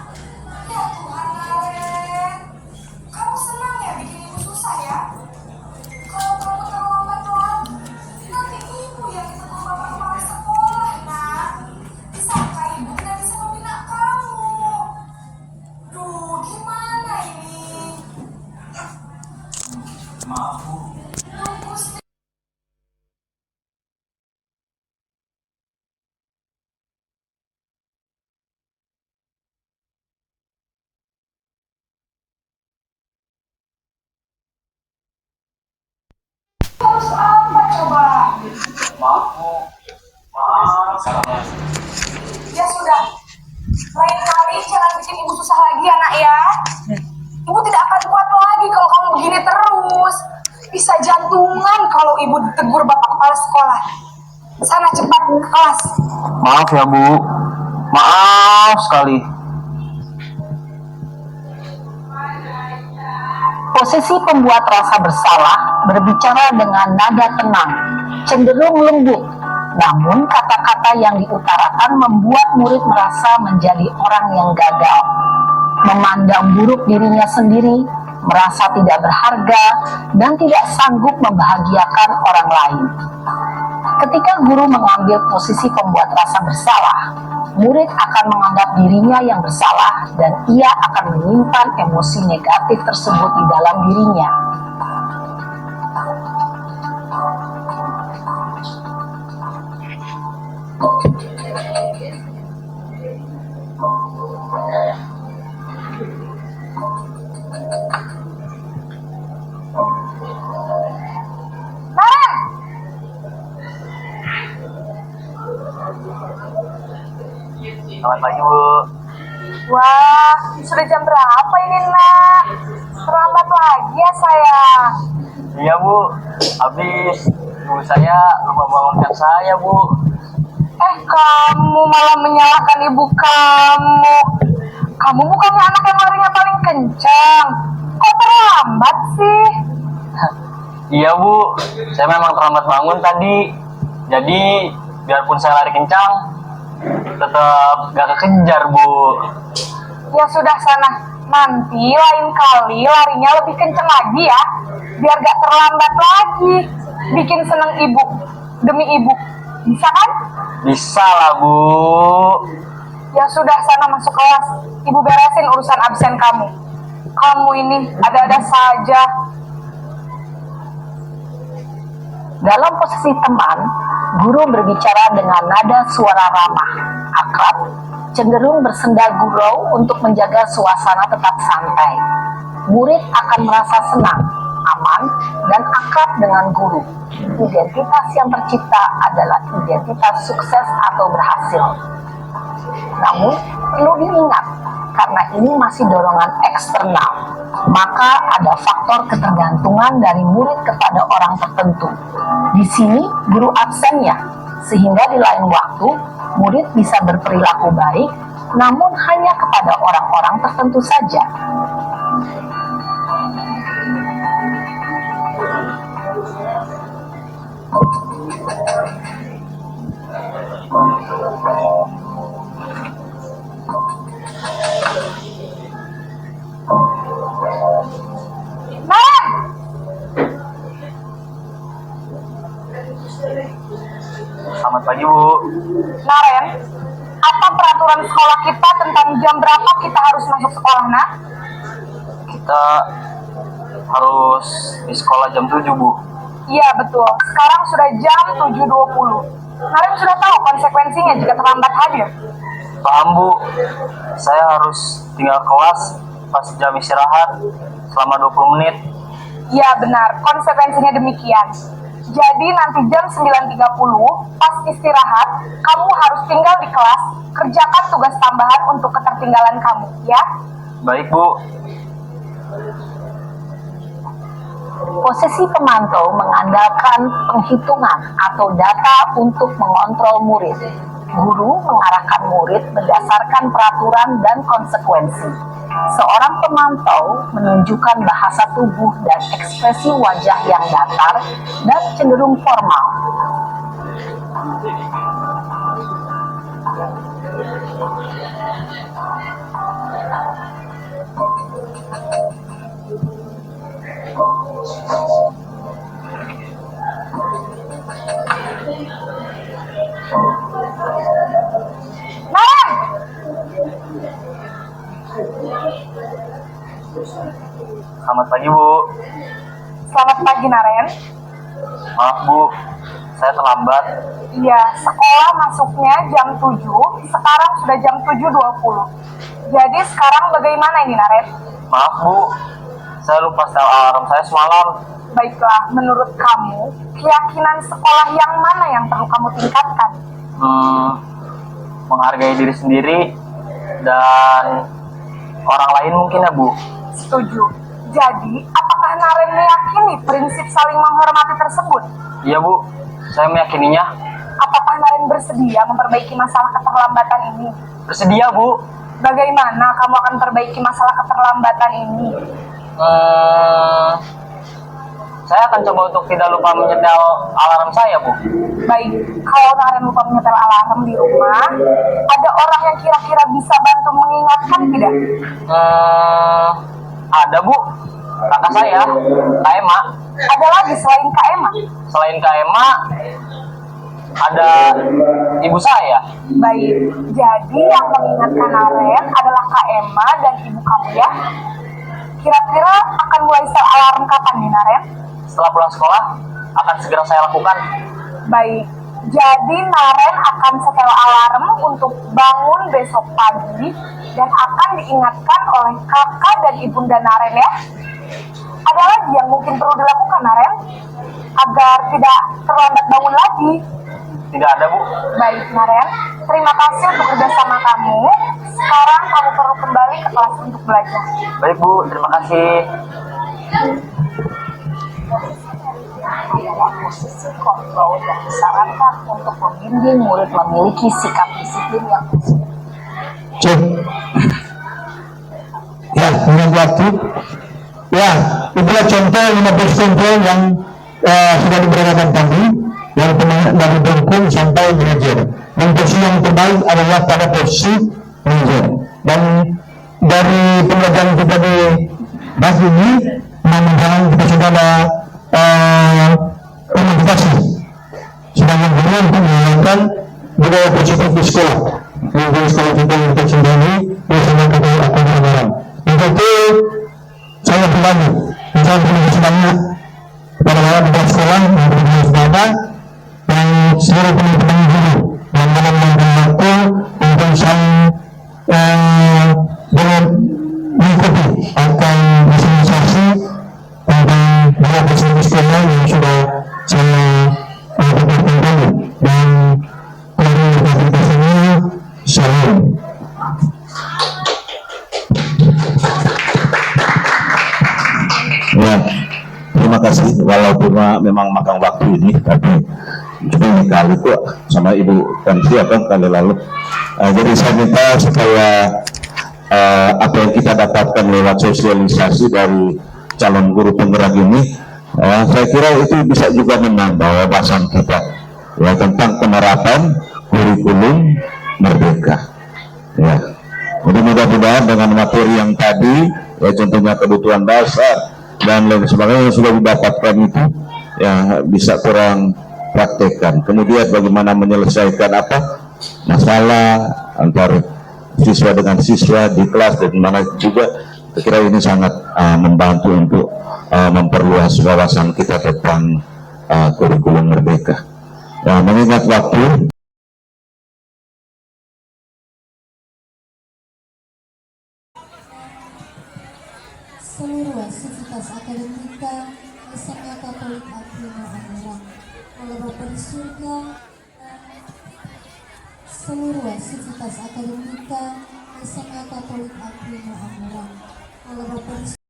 Maaf Bu. Maaf. Salah. Ya sudah, lain kali jangan bikin ibu susah lagi ya nak ya. Ibu tidak akan kuat lagi kalau kamu begini terus. Bisa jantungan kalau ibu ditegur bapak kepala sekolah. Sana cepat ke kelas. Maaf ya Bu. Maaf sekali. Posisi pembuat rasa bersalah berbicara dengan nada tenang, cenderung lembut. Namun kata-kata yang diutarakan membuat murid merasa menjadi orang yang gagal, memandang buruk dirinya sendiri, merasa tidak berharga, dan tidak sanggup membahagiakan orang lain. Ketika guru mengambil posisi pembuat rasa bersalah, murid akan menganggap dirinya yang bersalah dan ia akan menyimpan emosi negatif tersebut di dalam dirinya. Naren! Selamat pagi Bu. Wah, sudah jam berapa ini nak? Terlambat lagi ya sayang. Iya Bu. Habis ibu saya lupa bangunkan saya Bu. Kamu malah menyalahkan ibu kamu. Kamu bukannya anak yang larinya paling kencang. Kok terlambat sih? Iya Bu. Saya memang terlambat bangun tadi. Jadi biarpun saya lari kencang, tetap gak kekejar Bu. Ya sudah sana. Nanti lain kali larinya lebih kencang lagi ya. Biar gak terlambat lagi. Bikin seneng ibu. Demi ibu. Bisa kan? Bisa lah Bu. Ya sudah sana masuk kelas. Ibu beresin urusan absen kamu. Kamu ini ada-ada saja. Dalam posisi teman, guru berbicara dengan nada suara ramah, akrab, cenderung bersenda gurau untuk menjaga suasana tetap santai. Murid akan merasa senang, aman, dan akrab dengan guru. Identitas yang tercipta adalah identitas sukses atau berhasil. Namun, perlu diingat, karena ini masih dorongan eksternal, maka ada faktor ketergantungan dari murid kepada orang tertentu. Di sini, guru absennya, sehingga di lain waktu, murid bisa berperilaku baik, namun hanya kepada orang-orang tertentu saja. Naren! Selamat pagi Bu. Naren, apa peraturan sekolah kita tentang jam berapa kita harus masuk sekolah, nak? Kita harus di sekolah jam 7 Bu. Iya, betul. Sekarang sudah jam 7.20. Naren sudah tahu konsekuensinya jika terlambat hadir. Paham Bu. Saya harus tinggal kelas pas jam istirahat selama 20 menit. Iya, benar. Konsekuensinya demikian. Jadi nanti jam 9.30 pas istirahat, kamu harus tinggal di kelas, kerjakan tugas tambahan untuk ketertinggalan kamu, ya? Baik Bu. Posisi pemantau mengandalkan penghitungan atau data untuk mengontrol murid. Guru mengarahkan murid berdasarkan peraturan dan konsekuensi. Seorang pemantau menunjukkan bahasa tubuh dan ekspresi wajah yang datar dan cenderung formal. Naren! Selamat pagi Bu. Selamat pagi, Naren. Maaf Bu, saya terlambat. Iya, sekolah masuknya jam 7, sekarang sudah jam 7.20. Jadi sekarang bagaimana ini, Naren? Maaf Bu, saya lupa setel alarm saya semalam. Baiklah, menurut kamu, keyakinan sekolah yang mana yang perlu kamu tingkatkan? Menghargai diri sendiri dan orang lain mungkin ya Bu. Setuju. Jadi, apakah Naren meyakini prinsip saling menghormati tersebut? Iya Bu, saya meyakininya. Apakah Naren bersedia memperbaiki masalah keterlambatan ini? Bersedia Bu. Bagaimana kamu akan perbaiki masalah keterlambatan ini? Saya akan coba untuk tidak lupa menyetel alarm saya Bu. Baik, kalau Naren lupa menyetel alarm di rumah, ada orang yang kira-kira bisa bantu mengingatkan tidak? Ada Bu, kakak saya, Kak Ema. Ada lagi selain Kak Emma? Selain Kak Ema, ada ibu saya. Baik, jadi yang mengingatkan Naren adalah Kak Emma dan ibu kamu ya? Kira-kira akan mulai setel alarm kapan nih Naren? Setelah pulang sekolah, akan segera saya lakukan. Baik, jadi Naren akan setel alarm untuk bangun besok pagi dan akan diingatkan oleh kakak dan ibunda Naren ya. Ada lagi yang mungkin perlu dilakukan Naren agar tidak terlambat bangun lagi? Tidak ada Bu. Baik Naren, terima kasih untuk kerjasama kamu. Sekarang kamu perlu kembali ke kelas untuk belajar. Baik Bu, terima kasih. Adalah posisi kontrol yang disarankan untuk membimbing murid memiliki sikap disiplin yang positif. Cek. Ya, dengan waktu. Ya, itulah contoh 15 contoh yang sudah diberikan tadi, yang dari dengkul sampai manajer. Dan posisi yang terbaik adalah pada posisi manajer. Dan dari pembelajaran kita di bahas ini, mudah-mudahan kita sudah ada motivasi sebagai guru untuk menjalankan budaya positif di sekolah. Di sekolah kita yang kita cintai, bersama kita akan berjalan. Untuk itu, saya pribadi, saya terima kasih banyak kepada para sekolah yang berada dan seluruh teman-teman guru yang menambahkan waktu untuk saya dengan mengikuti akan sosialisasi tentang budaya positif di sekolah yang sudah saya lakukan tadi dan klarifikasinya saya. Ya, terima kasih. Walaupun memang makan waktu ini, tapi cuma ini kali kok sama Ibu Kanti kali lalu. Jadi saya minta supaya apa yang kita dapatkan lewat sosialisasi dari calon guru penggerak ini, saya kira itu bisa juga menambah wawasan kita ya tentang penerapan kurikulum merdeka. Ya, jadi mudah-mudahan dengan materi yang tadi, ya contohnya kebutuhan dasar dan lain sebagainya yang sudah didapatkan itu, ya bisa kurang praktekkan. Kemudian bagaimana menyelesaikan apa masalah antar siswa dengan siswa di kelas dan mana juga, saya kira ini sangat membantu untuk memperluas wawasan kita tentang kurikulum merdeka. Ya, mengingat waktu. Seluruh aktivitas akademika SMA Katolik Agrina Tangerang, Allah Bapa di surga. Seluruh aktivitas akademika SMA Katolik Agrina Tangerang, Allah Bapa di surga.